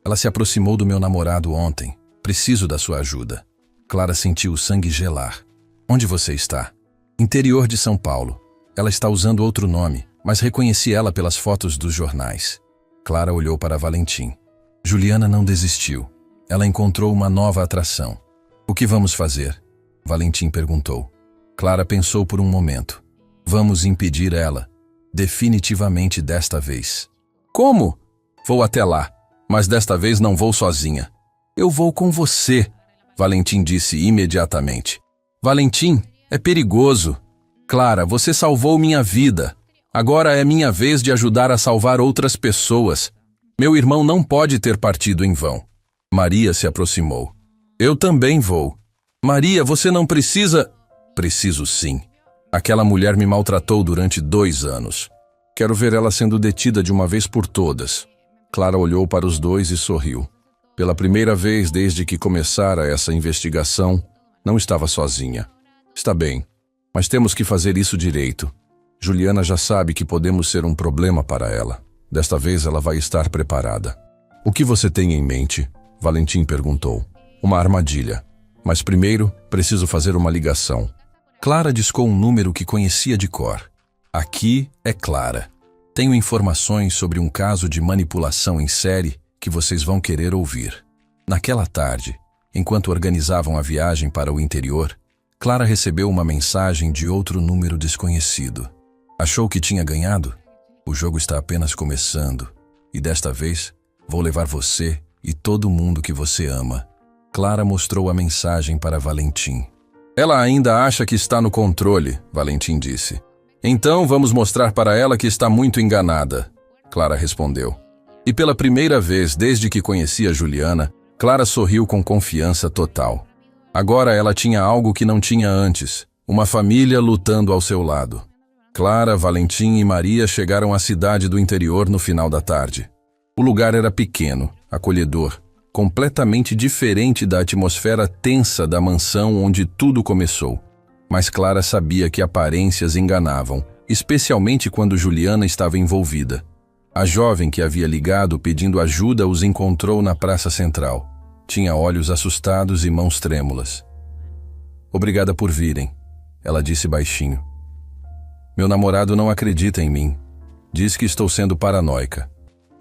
Speaker 1: Ela se aproximou do meu namorado ontem. Preciso da sua ajuda. Clara sentiu o sangue gelar. Onde você está? Interior de São Paulo. Ela está usando outro nome, mas reconheci ela pelas fotos dos jornais. Clara olhou para Valentim. Juliana não desistiu. Ela encontrou uma nova atração. O que vamos fazer? Valentim perguntou. Clara pensou por um momento. Vamos impedir ela. Definitivamente desta vez. Como? Vou até lá, mas desta vez não vou sozinha. Eu vou com você, Valentim disse imediatamente. Valentim, é perigoso. Clara, você salvou minha vida. Agora é minha vez de ajudar a salvar outras pessoas. Meu irmão não pode ter partido em vão. Maria se aproximou. Eu também vou. Maria, você não precisa... Preciso sim. Aquela mulher me maltratou durante 2 anos. Quero ver ela sendo detida de uma vez por todas. Clara olhou para os dois e sorriu. Pela primeira vez desde que começara essa investigação, não estava sozinha. Está bem, mas temos que fazer isso direito. Juliana já sabe que podemos ser um problema para ela. Desta vez ela vai estar preparada. O que você tem em mente? Valentim perguntou. Uma armadilha. Mas primeiro, preciso fazer uma ligação. Clara discou um número que conhecia de cor. Aqui é Clara. Tenho informações sobre um caso de manipulação em série que vocês vão querer ouvir. Naquela tarde, enquanto organizavam a viagem para o interior, Clara recebeu uma mensagem de outro número desconhecido. Achou que tinha ganhado? O jogo está apenas começando, e desta vez vou levar você e todo mundo que você ama. Clara mostrou a mensagem para Valentim. Ela ainda acha que está no controle, Valentim disse. Então vamos mostrar para ela que está muito enganada, Clara respondeu. E pela primeira vez desde que conhecia Juliana, Clara sorriu com confiança total. Agora ela tinha algo que não tinha antes, uma família lutando ao seu lado. Clara, Valentim e Maria chegaram à cidade do interior no final da tarde. O lugar era pequeno, acolhedor, completamente diferente da atmosfera tensa da mansão onde tudo começou. Mas Clara sabia que aparências enganavam, especialmente quando Juliana estava envolvida. A jovem que havia ligado pedindo ajuda os encontrou na praça central. Tinha olhos assustados e mãos trêmulas. Obrigada por virem, ela disse baixinho. Meu namorado não acredita em mim. Diz que estou sendo paranoica.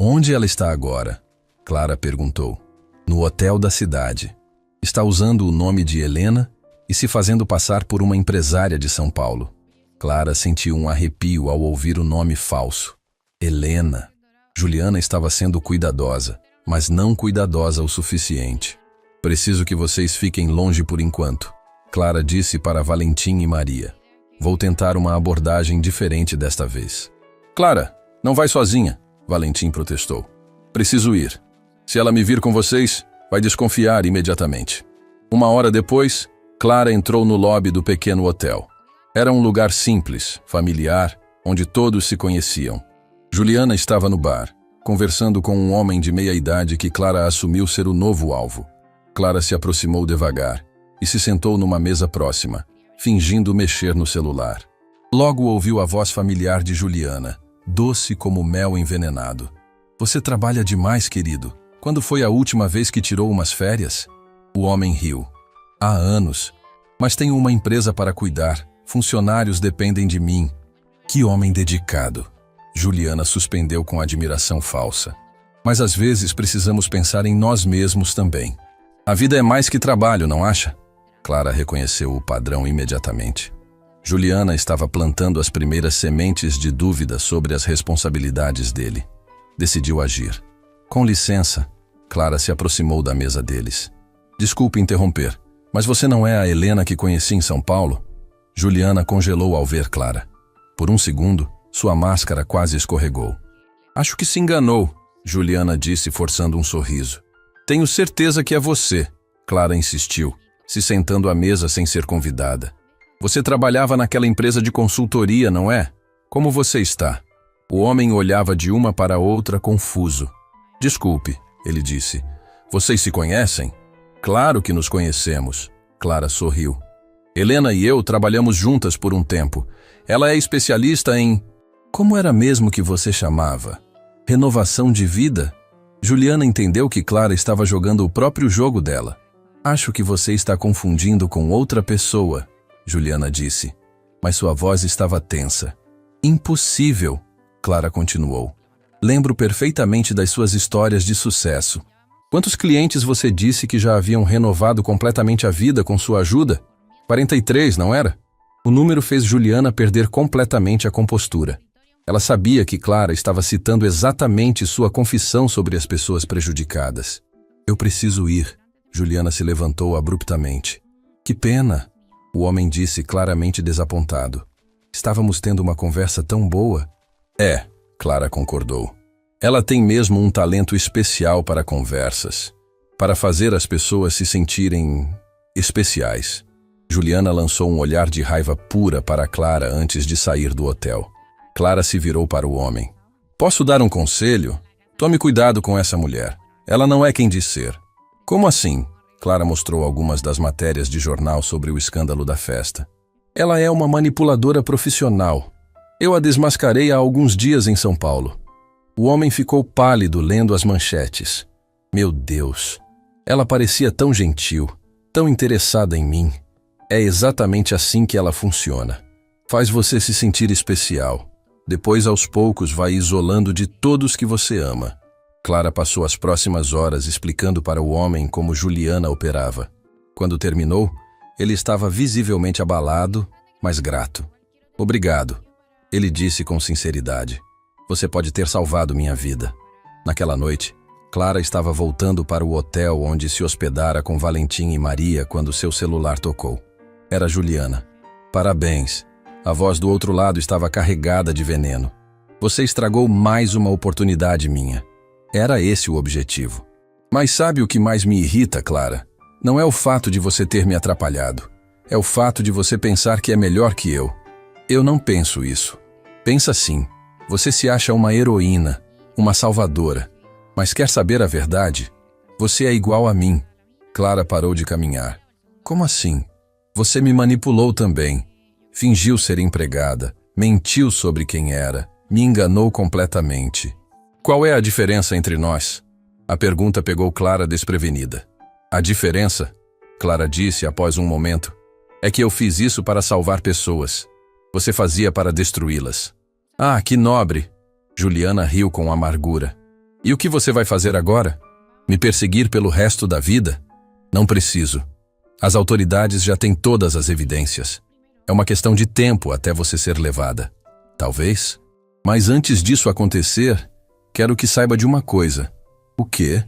Speaker 1: Onde ela está agora? Clara perguntou. No hotel da cidade. Está usando o nome de Helena e se fazendo passar por uma empresária de São Paulo. Clara sentiu um arrepio ao ouvir o nome falso. Helena. Juliana estava sendo cuidadosa, mas não cuidadosa o suficiente. Preciso que vocês fiquem longe por enquanto, Clara disse para Valentim e Maria. Vou tentar uma abordagem diferente desta vez. Clara, não vai sozinha, Valentim protestou. Preciso ir. Se ela me vir com vocês, vai desconfiar imediatamente. 1 hora depois, Clara entrou no lobby do pequeno hotel. Era um lugar simples, familiar, onde todos se conheciam. Juliana estava no bar, conversando com um homem de meia-idade que Clara assumiu ser o novo alvo. Clara se aproximou devagar e se sentou numa mesa próxima, fingindo mexer no celular. Logo ouviu a voz familiar de Juliana, doce como mel envenenado. Você trabalha demais, querido. Quando foi a última vez que tirou umas férias? O homem riu. Há anos. Mas tenho uma empresa para cuidar. Funcionários dependem de mim. Que homem dedicado. Juliana suspendeu com admiração falsa. Mas às vezes precisamos pensar em nós mesmos também. A vida é mais que trabalho, não acha? Clara reconheceu o padrão imediatamente. Juliana estava plantando as primeiras sementes de dúvida sobre as responsabilidades dele. Decidiu agir. Com licença, Clara se aproximou da mesa deles. Desculpe interromper, mas você não é a Helena que conheci em São Paulo? Juliana congelou ao ver Clara. Por um segundo, sua máscara quase escorregou. Acho que se enganou, Juliana disse forçando um sorriso. Tenho certeza que é você, Clara insistiu, se sentando à mesa sem ser convidada. Você trabalhava naquela empresa de consultoria, não é? Como você está? O homem olhava de uma para outra confuso. Desculpe, ele disse. Vocês se conhecem? Claro que nos conhecemos. Clara sorriu. Helena e eu trabalhamos juntas por um tempo. Ela é especialista em... Como era mesmo que você chamava? Renovação de vida? Juliana entendeu que Clara estava jogando o próprio jogo dela. Acho que você está confundindo com outra pessoa, Juliana disse. Mas sua voz estava tensa. Impossível, Clara continuou. Lembro perfeitamente das suas histórias de sucesso. Quantos clientes você disse que já haviam renovado completamente a vida com sua ajuda? 43, não era? O número fez Juliana perder completamente a compostura. Ela sabia que Clara estava citando exatamente sua confissão sobre as pessoas prejudicadas. Eu preciso ir. Juliana se levantou abruptamente. Que pena, o homem disse claramente desapontado. Estávamos tendo uma conversa tão boa. É, Clara concordou. Ela tem mesmo um talento especial para conversas, para fazer as pessoas se sentirem especiais. Juliana lançou um olhar de raiva pura para Clara antes de sair do hotel. Clara se virou para o homem. Posso dar um conselho? Tome cuidado com essa mulher. Ela não é quem diz ser. Como assim? Clara mostrou algumas das matérias de jornal sobre o escândalo da festa. Ela é uma manipuladora profissional. Eu a desmascarei há alguns dias em São Paulo. O homem ficou pálido lendo as manchetes. Meu Deus! Ela parecia tão gentil, tão interessada em mim. É exatamente assim que ela funciona. Faz você se sentir especial. Depois, aos poucos, vai isolando de todos que você ama. Clara passou as próximas horas explicando para o homem como Juliana operava. Quando terminou, ele estava visivelmente abalado, mas grato. Obrigado, ele disse com sinceridade. Você pode ter salvado minha vida. Naquela noite, Clara estava voltando para o hotel onde se hospedara com Valentim e Maria quando seu celular tocou. Era Juliana. Parabéns. A voz do outro lado estava carregada de veneno. Você estragou mais uma oportunidade minha. Era esse o objetivo. Mas sabe o que mais me irrita, Clara? Não é o fato de você ter me atrapalhado. É o fato de você pensar que é melhor que eu. Eu não penso isso. Pensa sim. Você se acha uma heroína, uma salvadora. Mas quer saber a verdade? Você é igual a mim. Clara parou de caminhar. Como assim? Você me manipulou também. Fingiu ser empregada, mentiu sobre quem era, me enganou completamente. Qual é a diferença entre nós? A pergunta pegou Clara desprevenida. A diferença, Clara disse após um momento, é que eu fiz isso para salvar pessoas. Você fazia para destruí-las. Ah, que nobre! Juliana riu com amargura. E o que você vai fazer agora? Me perseguir pelo resto da vida? Não preciso. As autoridades já têm todas as evidências. É uma questão de tempo até você ser levada. Talvez. Mas antes disso acontecer, quero que saiba de uma coisa. O quê?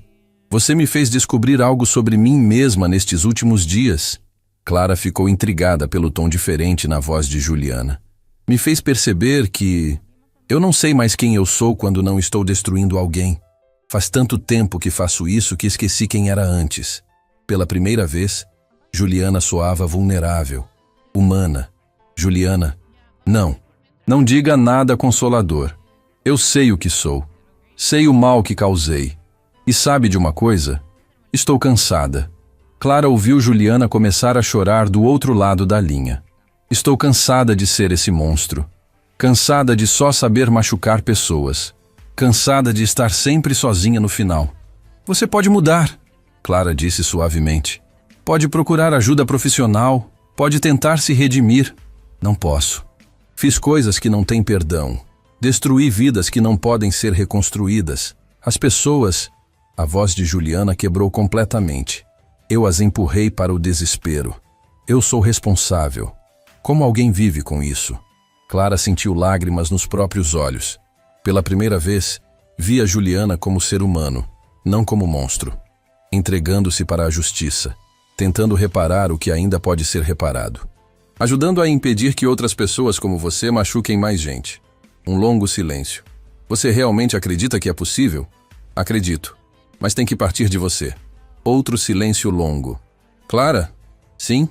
Speaker 1: Você me fez descobrir algo sobre mim mesma nestes últimos dias. Clara ficou intrigada pelo tom diferente na voz de Juliana. Me fez perceber que eu não sei mais quem eu sou quando não estou destruindo alguém. Faz tanto tempo que faço isso que esqueci quem era antes. Pela primeira vez, Juliana soava vulnerável. Humana. Juliana, não diga nada consolador. Eu sei o que sou. Sei o mal que causei. E sabe de uma coisa? Estou cansada. Clara ouviu Juliana começar a chorar do outro lado da linha. Estou cansada de ser esse monstro. Cansada de só saber machucar pessoas. Cansada de estar sempre sozinha no final. Você pode mudar, Clara disse suavemente. Pode procurar ajuda profissional. Pode tentar se redimir. Não posso. Fiz coisas que não têm perdão. Destruí vidas que não podem ser reconstruídas. As pessoas... A voz de Juliana quebrou completamente. Eu as empurrei para o desespero. Eu sou responsável. Como alguém vive com isso? Clara sentiu lágrimas nos próprios olhos. Pela primeira vez, via Juliana como ser humano, não como monstro. Entregando-se para a justiça. Tentando reparar o que ainda pode ser reparado. Ajudando a impedir que outras pessoas como você machuquem mais gente. Um longo silêncio. Você realmente acredita que é possível? Acredito. Mas tem que partir de você. Outro silêncio longo. Clara? Sim?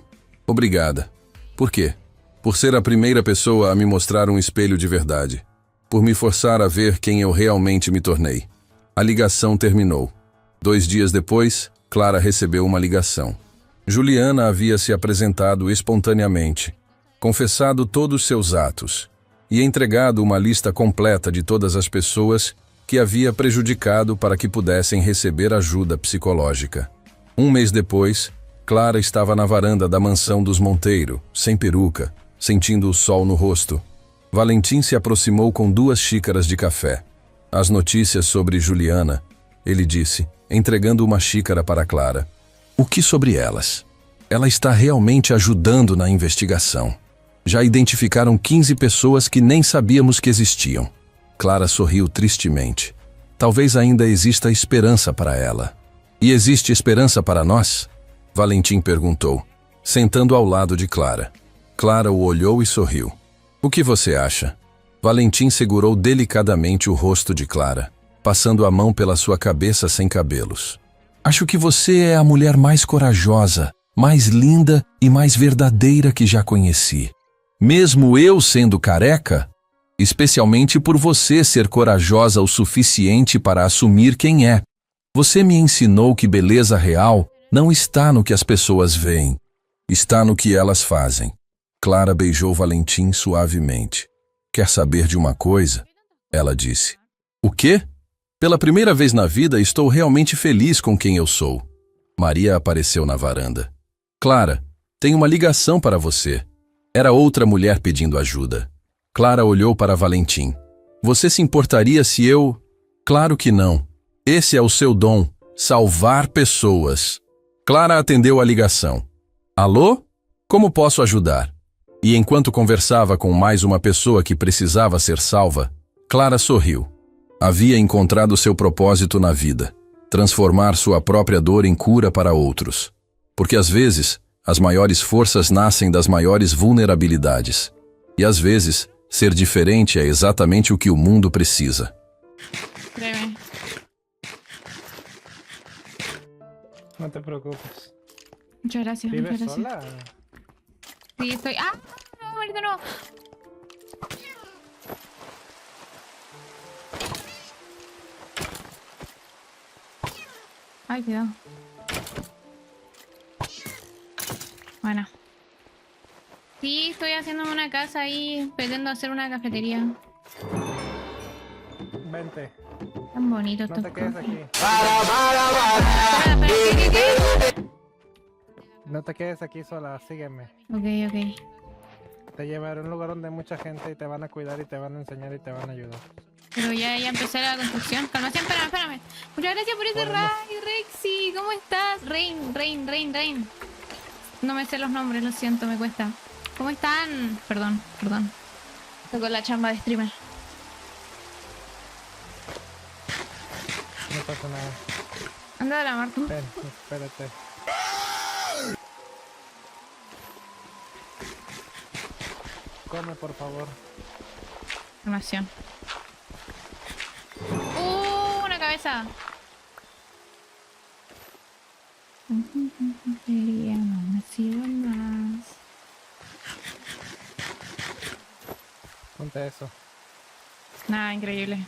Speaker 1: Obrigada. Por quê? Por ser a primeira pessoa a me mostrar um espelho de verdade. Por me forçar a ver quem eu realmente me tornei. A ligação terminou. 2 dias depois, Clara recebeu uma ligação. Juliana havia se apresentado espontaneamente, confessado todos seus atos e entregado uma lista completa de todas as pessoas que havia prejudicado para que pudessem receber ajuda psicológica. 1 mês depois, Clara estava na varanda da mansão dos Monteiro, sem peruca, sentindo o sol no rosto. Valentim se aproximou com 2 xícaras de café. As notícias sobre Juliana, ele disse, entregando uma xícara para Clara. O que sobre elas? Ela está realmente ajudando na investigação. Já identificaram 15 pessoas que nem sabíamos que existiam. Clara sorriu tristemente. Talvez ainda exista esperança para ela. E existe esperança para nós? Valentim perguntou, sentando ao lado de Clara. Clara o olhou e sorriu. O que você acha? Valentim segurou delicadamente o rosto de Clara, passando a mão pela sua cabeça sem cabelos. Acho que você é a mulher mais corajosa, mais linda e mais verdadeira que já conheci. Mesmo eu sendo careca? Especialmente por você ser corajosa o suficiente para assumir quem é. Você me ensinou que beleza real não está no que as pessoas veem, está no que elas fazem. Clara beijou Valentim suavemente. Quer saber de uma coisa? Ela disse. O quê? Pela primeira vez na vida estou realmente feliz com quem eu sou. Maria apareceu na varanda. Clara, tenho uma ligação para você. Era outra mulher pedindo ajuda. Clara olhou para Valentim. Você se importaria se eu... Claro que não. Esse é o seu dom, salvar pessoas. Clara atendeu a ligação. Alô? Como posso ajudar? E enquanto conversava com mais uma pessoa que precisava ser salva, Clara sorriu. Havia encontrado seu propósito na vida, transformar sua própria dor em cura para outros. Porque às vezes, as maiores forças nascem das maiores vulnerabilidades. E às vezes, ser diferente é exatamente o que o mundo precisa.
Speaker 2: No te preocupes.
Speaker 3: Muchas gracias,
Speaker 2: ¿Vives
Speaker 3: muchas gracias.
Speaker 2: sola?
Speaker 3: Sí, estoy... ¡Ah! No, ahorita no. Ay, cuidado. Bueno. Sí, estoy haciéndome una casa ahí. Pretendo hacer una cafetería.
Speaker 2: Vente,
Speaker 3: Tan bonito
Speaker 2: no
Speaker 3: estos
Speaker 2: te quedes
Speaker 3: cafés.
Speaker 2: aquí.
Speaker 3: Espera, ¿qué?
Speaker 2: No te quedes aquí sola, sígueme.
Speaker 3: Ok, ok.
Speaker 2: Te llevaré a un lugar donde hay mucha gente y te van a cuidar y te van a enseñar y te van a ayudar.
Speaker 3: Pero ya empecé la construcción. Calmación, espérame. Muchas gracias por ese
Speaker 2: Podemos-
Speaker 3: raid, Rexy. ¿Cómo estás? Rain. No me sé los nombres, lo siento, me cuesta. ¿Cómo están? Perdón. Estoy con la chamba de streamer.
Speaker 2: No pasa nada.
Speaker 3: Anda a la Martu.
Speaker 2: Ven, espérate. Come, por favor.
Speaker 3: Calmación. Una cabeza. No me sirve más.
Speaker 2: Ponte eso.
Speaker 3: Nada, increíble.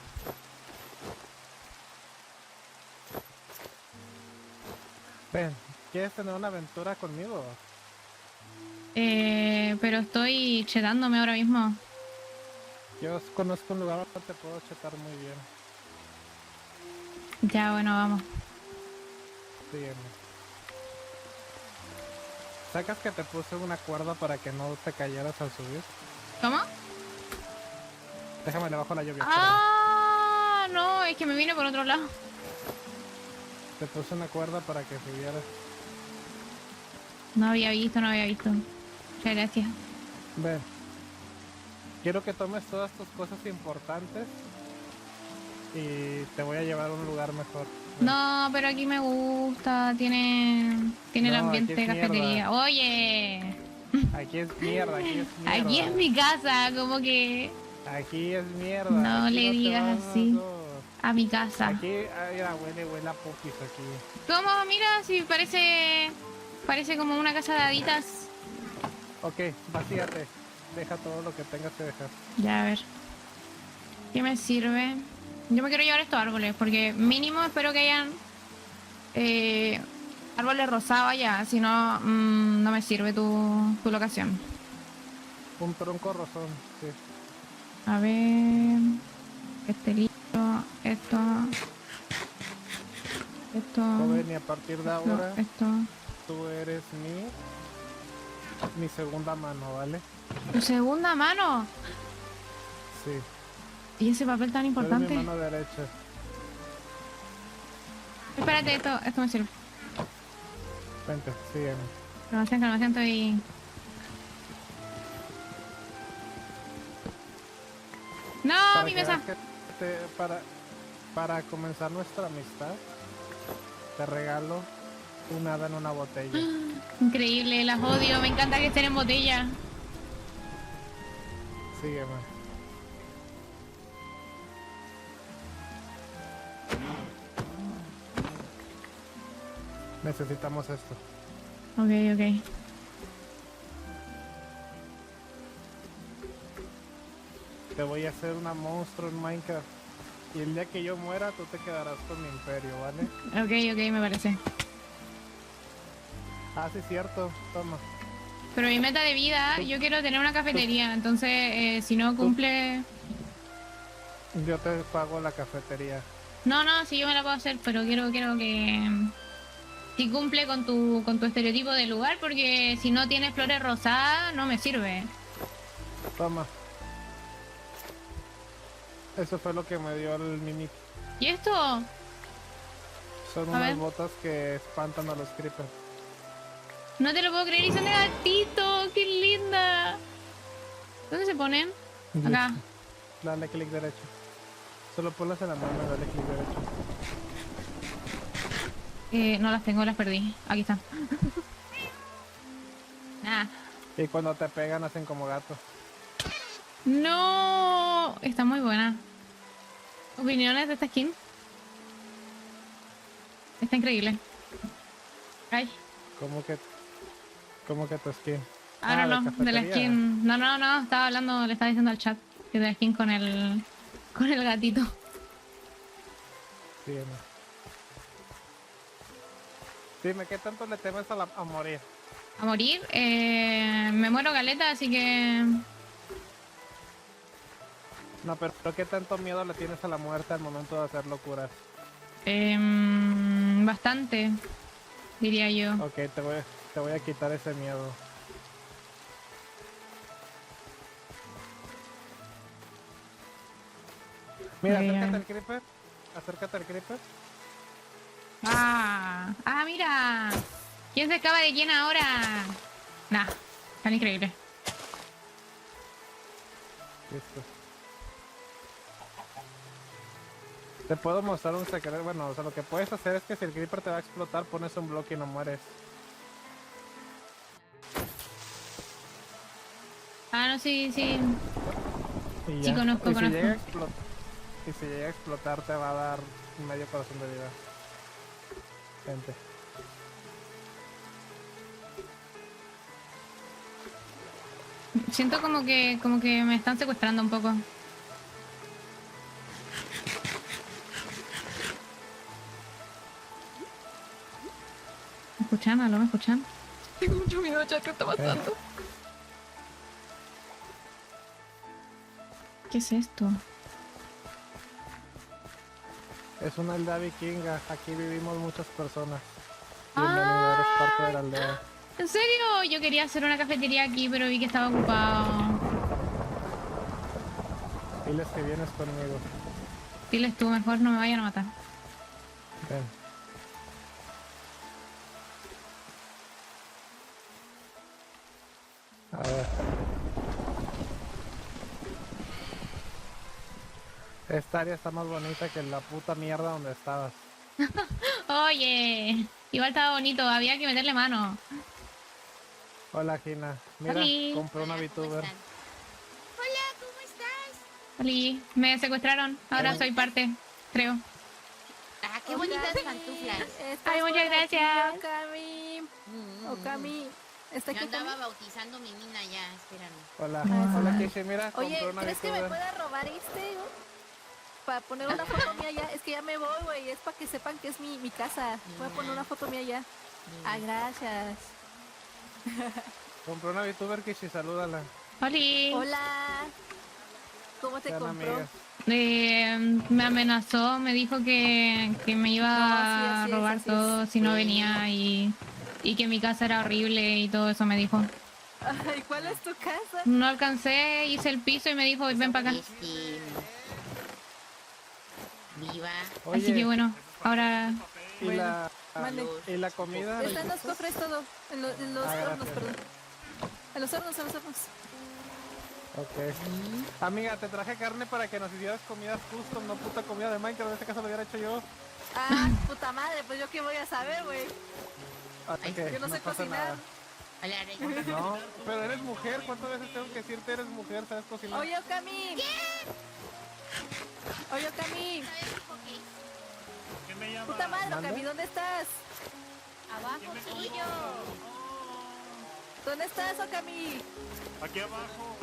Speaker 2: Ven, ¿quieres tener una aventura conmigo?
Speaker 3: Pero estoy chetándome ahora mismo.
Speaker 2: Yo conozco un lugar donde te puedo chetar muy bien.
Speaker 3: Ya, bueno, vamos.
Speaker 2: Sígueme. ¿Sacas que te puse una cuerda para que no te cayeras al subir?
Speaker 3: ¿Cómo?
Speaker 2: Déjame le bajo la lluvia.
Speaker 3: Ah, no, es que me vine por otro lado.
Speaker 2: Te puse una cuerda para que subieras.
Speaker 3: No había visto. Muchas gracias.
Speaker 2: Ven. Quiero que tomes todas tus cosas importantes y te voy a llevar a un lugar mejor. Ven.
Speaker 3: No, pero aquí me gusta, tiene el
Speaker 2: No,
Speaker 3: ambiente
Speaker 2: aquí
Speaker 3: de
Speaker 2: es
Speaker 3: cafetería.
Speaker 2: mierda.
Speaker 3: Oye,
Speaker 2: Aquí es mierda, aquí es mierda.
Speaker 3: aquí es mi casa, como que
Speaker 2: Aquí es mierda.
Speaker 3: No
Speaker 2: aquí
Speaker 3: le
Speaker 2: te
Speaker 3: digas
Speaker 2: vas a
Speaker 3: así.
Speaker 2: dos.
Speaker 3: a mi casa.
Speaker 2: Aquí, mira, huele a popis aquí.
Speaker 3: ¿Cómo? Mira, si parece como una casa de haditas.
Speaker 2: Ok, vacíate. Deja todo lo que tengas que dejar.
Speaker 3: Ya, a ver. ¿Qué me sirve? Yo me quiero llevar estos árboles, porque mínimo espero que hayan árboles rosados allá, si no, no me sirve tu locación.
Speaker 2: Un tronco rosón, sí.
Speaker 3: A ver... Este libro, esto...
Speaker 2: Joven, y a partir de ahora,
Speaker 3: esto...
Speaker 2: tú eres mi segunda mano, ¿vale?
Speaker 3: ¿Tu segunda mano?
Speaker 2: Sí.
Speaker 3: ¿Y ese papel tan
Speaker 2: Eres
Speaker 3: importante?
Speaker 2: mi mano derecha.
Speaker 3: Espérate, esto me sirve.
Speaker 2: Vente, sígueme.
Speaker 3: Calmación, estoy... ¡No,
Speaker 2: Para
Speaker 3: mi
Speaker 2: que
Speaker 3: mesa!
Speaker 2: veas que para comenzar nuestra amistad, te regalo un hada en una botella.
Speaker 3: Increíble, las odio. Me encanta que estén en botella.
Speaker 2: Sígueme. Necesitamos esto.
Speaker 3: Ok, ok.
Speaker 2: Te voy a hacer una monstruo en Minecraft. Y el día que yo muera, tú te quedarás con mi imperio, ¿vale?
Speaker 3: Ok, me parece.
Speaker 2: Ah, sí, cierto. Toma.
Speaker 3: Pero mi meta de vida, yo quiero tener una cafetería. Entonces, si no cumple...
Speaker 2: Yo te pago la cafetería.
Speaker 3: No, sí, yo me la puedo hacer, pero quiero que... Si cumple con tu estereotipo de lugar, porque si no tienes flores rosadas, no me sirve.
Speaker 2: Toma. Eso fue lo que me dio el Mimic.
Speaker 3: ¿Y esto?
Speaker 2: Son
Speaker 3: A
Speaker 2: unas
Speaker 3: ver.
Speaker 2: botas que espantan a los creepers.
Speaker 3: No te lo puedo creer, y son de gatito. ¡Qué linda! ¿Dónde se ponen? Acá.
Speaker 2: Dale clic derecho. Solo ponlas en la mano y dale clic derecho.
Speaker 3: No las tengo, las perdí. Aquí están. Ah.
Speaker 2: Y cuando te pegan hacen como gato.
Speaker 3: No, está muy buena. ¿Opiniones de esta skin? Está increíble. Ay,
Speaker 2: ¿Cómo que tu skin?
Speaker 3: ahora
Speaker 2: la
Speaker 3: no, de la
Speaker 2: cafetería.
Speaker 3: skin. No, estaba hablando, le estaba diciendo al chat que de la skin con el gatito.
Speaker 2: Sígueme. Dime, ¿qué tanto le temes a morir?
Speaker 3: A morir, me muero galeta, así que...
Speaker 2: No, pero ¿qué tanto miedo le tienes a la muerte al momento de hacer locuras?
Speaker 3: Bastante, diría yo.
Speaker 2: Ok, te voy a quitar ese miedo. Mira,
Speaker 3: Ok,
Speaker 2: acércate
Speaker 3: ya.
Speaker 2: al creeper. Acércate al creeper.
Speaker 3: Mira. ¿Quién se acaba de quién ahora? Nah, tan increíble.
Speaker 2: Listo. Te puedo mostrar un secreto. Bueno, o sea, lo que puedes hacer es que si el creeper te va a explotar, pones un bloque y no mueres.
Speaker 3: No, sí.
Speaker 2: Y
Speaker 3: Sí,
Speaker 2: ya.
Speaker 3: conozco.
Speaker 2: Y si llega a explotar, te va a dar medio corazón de vida. Gente.
Speaker 3: Siento como que me están secuestrando un poco. ¿Me escuchan? ¿Aló? ¿Me escuchan? Tengo mucho miedo, chat, ¿qué está pasando? ¿Qué es esto?
Speaker 2: Es una aldea vikinga. Aquí vivimos muchas personas. Bienvenido, eres parte de la aldea.
Speaker 3: ¿En serio? Yo quería hacer una cafetería aquí, pero vi que estaba ocupado.
Speaker 2: Diles que vienes conmigo.
Speaker 3: Diles tú, mejor no me vayan a matar.
Speaker 2: Ven. A ver. Esta área está más bonita que la puta mierda donde estabas.
Speaker 3: Oye, igual estaba bonito, había que meterle mano.
Speaker 2: Hola, Gina. Mira,
Speaker 3: Oli.
Speaker 2: compré una
Speaker 4: Hola, ¿cómo
Speaker 2: VTuber.
Speaker 4: están? Hola, ¿cómo estás?
Speaker 3: Oli, me secuestraron, ahora soy parte, creo.
Speaker 4: Ah, qué bonitas pantuflas.
Speaker 3: Ay, muchas gracias.
Speaker 5: Okami. Okami. Está
Speaker 4: Yo
Speaker 5: aquí
Speaker 4: andaba
Speaker 5: Okami.
Speaker 4: bautizando mi mina ya, espérame.
Speaker 2: Hola.
Speaker 5: Ah,
Speaker 2: Hola,
Speaker 5: sí.
Speaker 2: Kishi. Mira,
Speaker 5: Oye,
Speaker 2: compré una
Speaker 5: ¿crees que me
Speaker 2: VTuber.
Speaker 5: pueda robar para poner una foto mía allá? Es que ya me voy, güey. Es para que sepan que es mi casa. Voy a poner una foto mía allá. Ah, gracias.
Speaker 2: Compré una VTuber, Kishi. Salúdala.
Speaker 3: Oli.
Speaker 5: Hola. ¿Cómo te
Speaker 2: Sean
Speaker 5: compró?
Speaker 2: amigas.
Speaker 3: Me amenazó, me dijo que me iba
Speaker 5: No, sí,
Speaker 3: a
Speaker 5: así es,
Speaker 3: robar
Speaker 5: así
Speaker 3: todo
Speaker 5: es.
Speaker 3: si no
Speaker 4: Sí.
Speaker 3: venía y que mi casa era horrible y todo eso me dijo.
Speaker 5: Ay, ¿cuál es tu casa?
Speaker 3: No alcancé, hice el piso y me dijo, ven para acá.
Speaker 4: Viva.
Speaker 3: Así que bueno, ahora...
Speaker 2: ¿Y
Speaker 5: Bueno,
Speaker 2: la,
Speaker 5: mande.
Speaker 2: ¿y la comida?
Speaker 5: Está en los cofres todo. En los
Speaker 2: Ah,
Speaker 5: hornos,
Speaker 2: gracias.
Speaker 5: perdón. En los hornos, en los hornos.
Speaker 2: Ok. Amiga, te traje carne para que nos hicieras comidas custom, no puta comida de Minecraft. En este caso lo hubiera hecho yo.
Speaker 5: Ah, puta madre, pues yo qué voy a saber, güey.
Speaker 2: Así
Speaker 4: Ay,
Speaker 2: que
Speaker 5: yo no sé cocinar.
Speaker 2: nada.
Speaker 4: Hola, Reina.
Speaker 2: No, pero eres mujer. ¿Cuántas veces tengo que decirte eres mujer? ¿Sabes cocinar?
Speaker 5: Oye, Okami. Oye, Okami. Puta madre,
Speaker 2: ¿Mande?
Speaker 5: Okami, ¿dónde estás?
Speaker 4: Abajo suyo.
Speaker 5: ¿Dónde estás, Okami?
Speaker 6: Aquí abajo.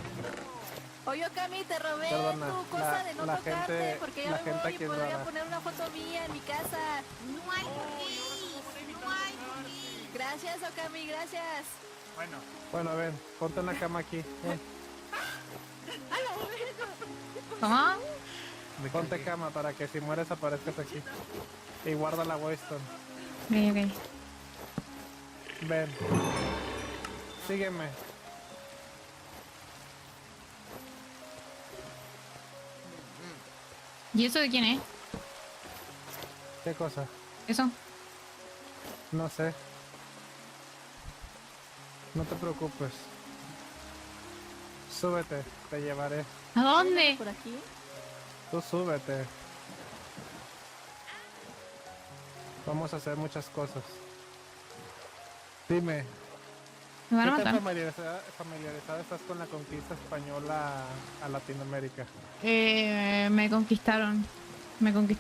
Speaker 5: Oye, Okami, te robé
Speaker 2: Perdona,
Speaker 5: tu cosa de no
Speaker 2: la
Speaker 5: tocarte,
Speaker 2: gente-
Speaker 5: porque ya
Speaker 2: la
Speaker 5: me
Speaker 2: gente
Speaker 5: voy y
Speaker 2: aquí es
Speaker 5: podría
Speaker 2: rara.
Speaker 5: poner una foto mía en mi casa.
Speaker 4: No hay cookies. No hay cookies.
Speaker 5: Gracias, Okami, gracias.
Speaker 6: Bueno,
Speaker 2: Bueno, ven, ponte en la cama aquí.
Speaker 3: ¿Cómo?
Speaker 2: Ponte cama para que si mueres aparezcas aquí. Y guarda la Weston.
Speaker 3: Ok, ok.
Speaker 2: Ven. Sígueme.
Speaker 3: ¿Y eso de quién es?
Speaker 2: ¿Qué cosa?
Speaker 3: ¿Eso?
Speaker 2: No sé. No te preocupes. Súbete, te llevaré.
Speaker 3: ¿A dónde?
Speaker 5: Por aquí.
Speaker 2: Tú súbete. Vamos a hacer muchas cosas. Dime,
Speaker 3: Me van a
Speaker 2: ¿qué tan
Speaker 3: matar.
Speaker 2: familiarizada estás con la conquista española a Latinoamérica?
Speaker 3: Me conquistaron. Me conquistaron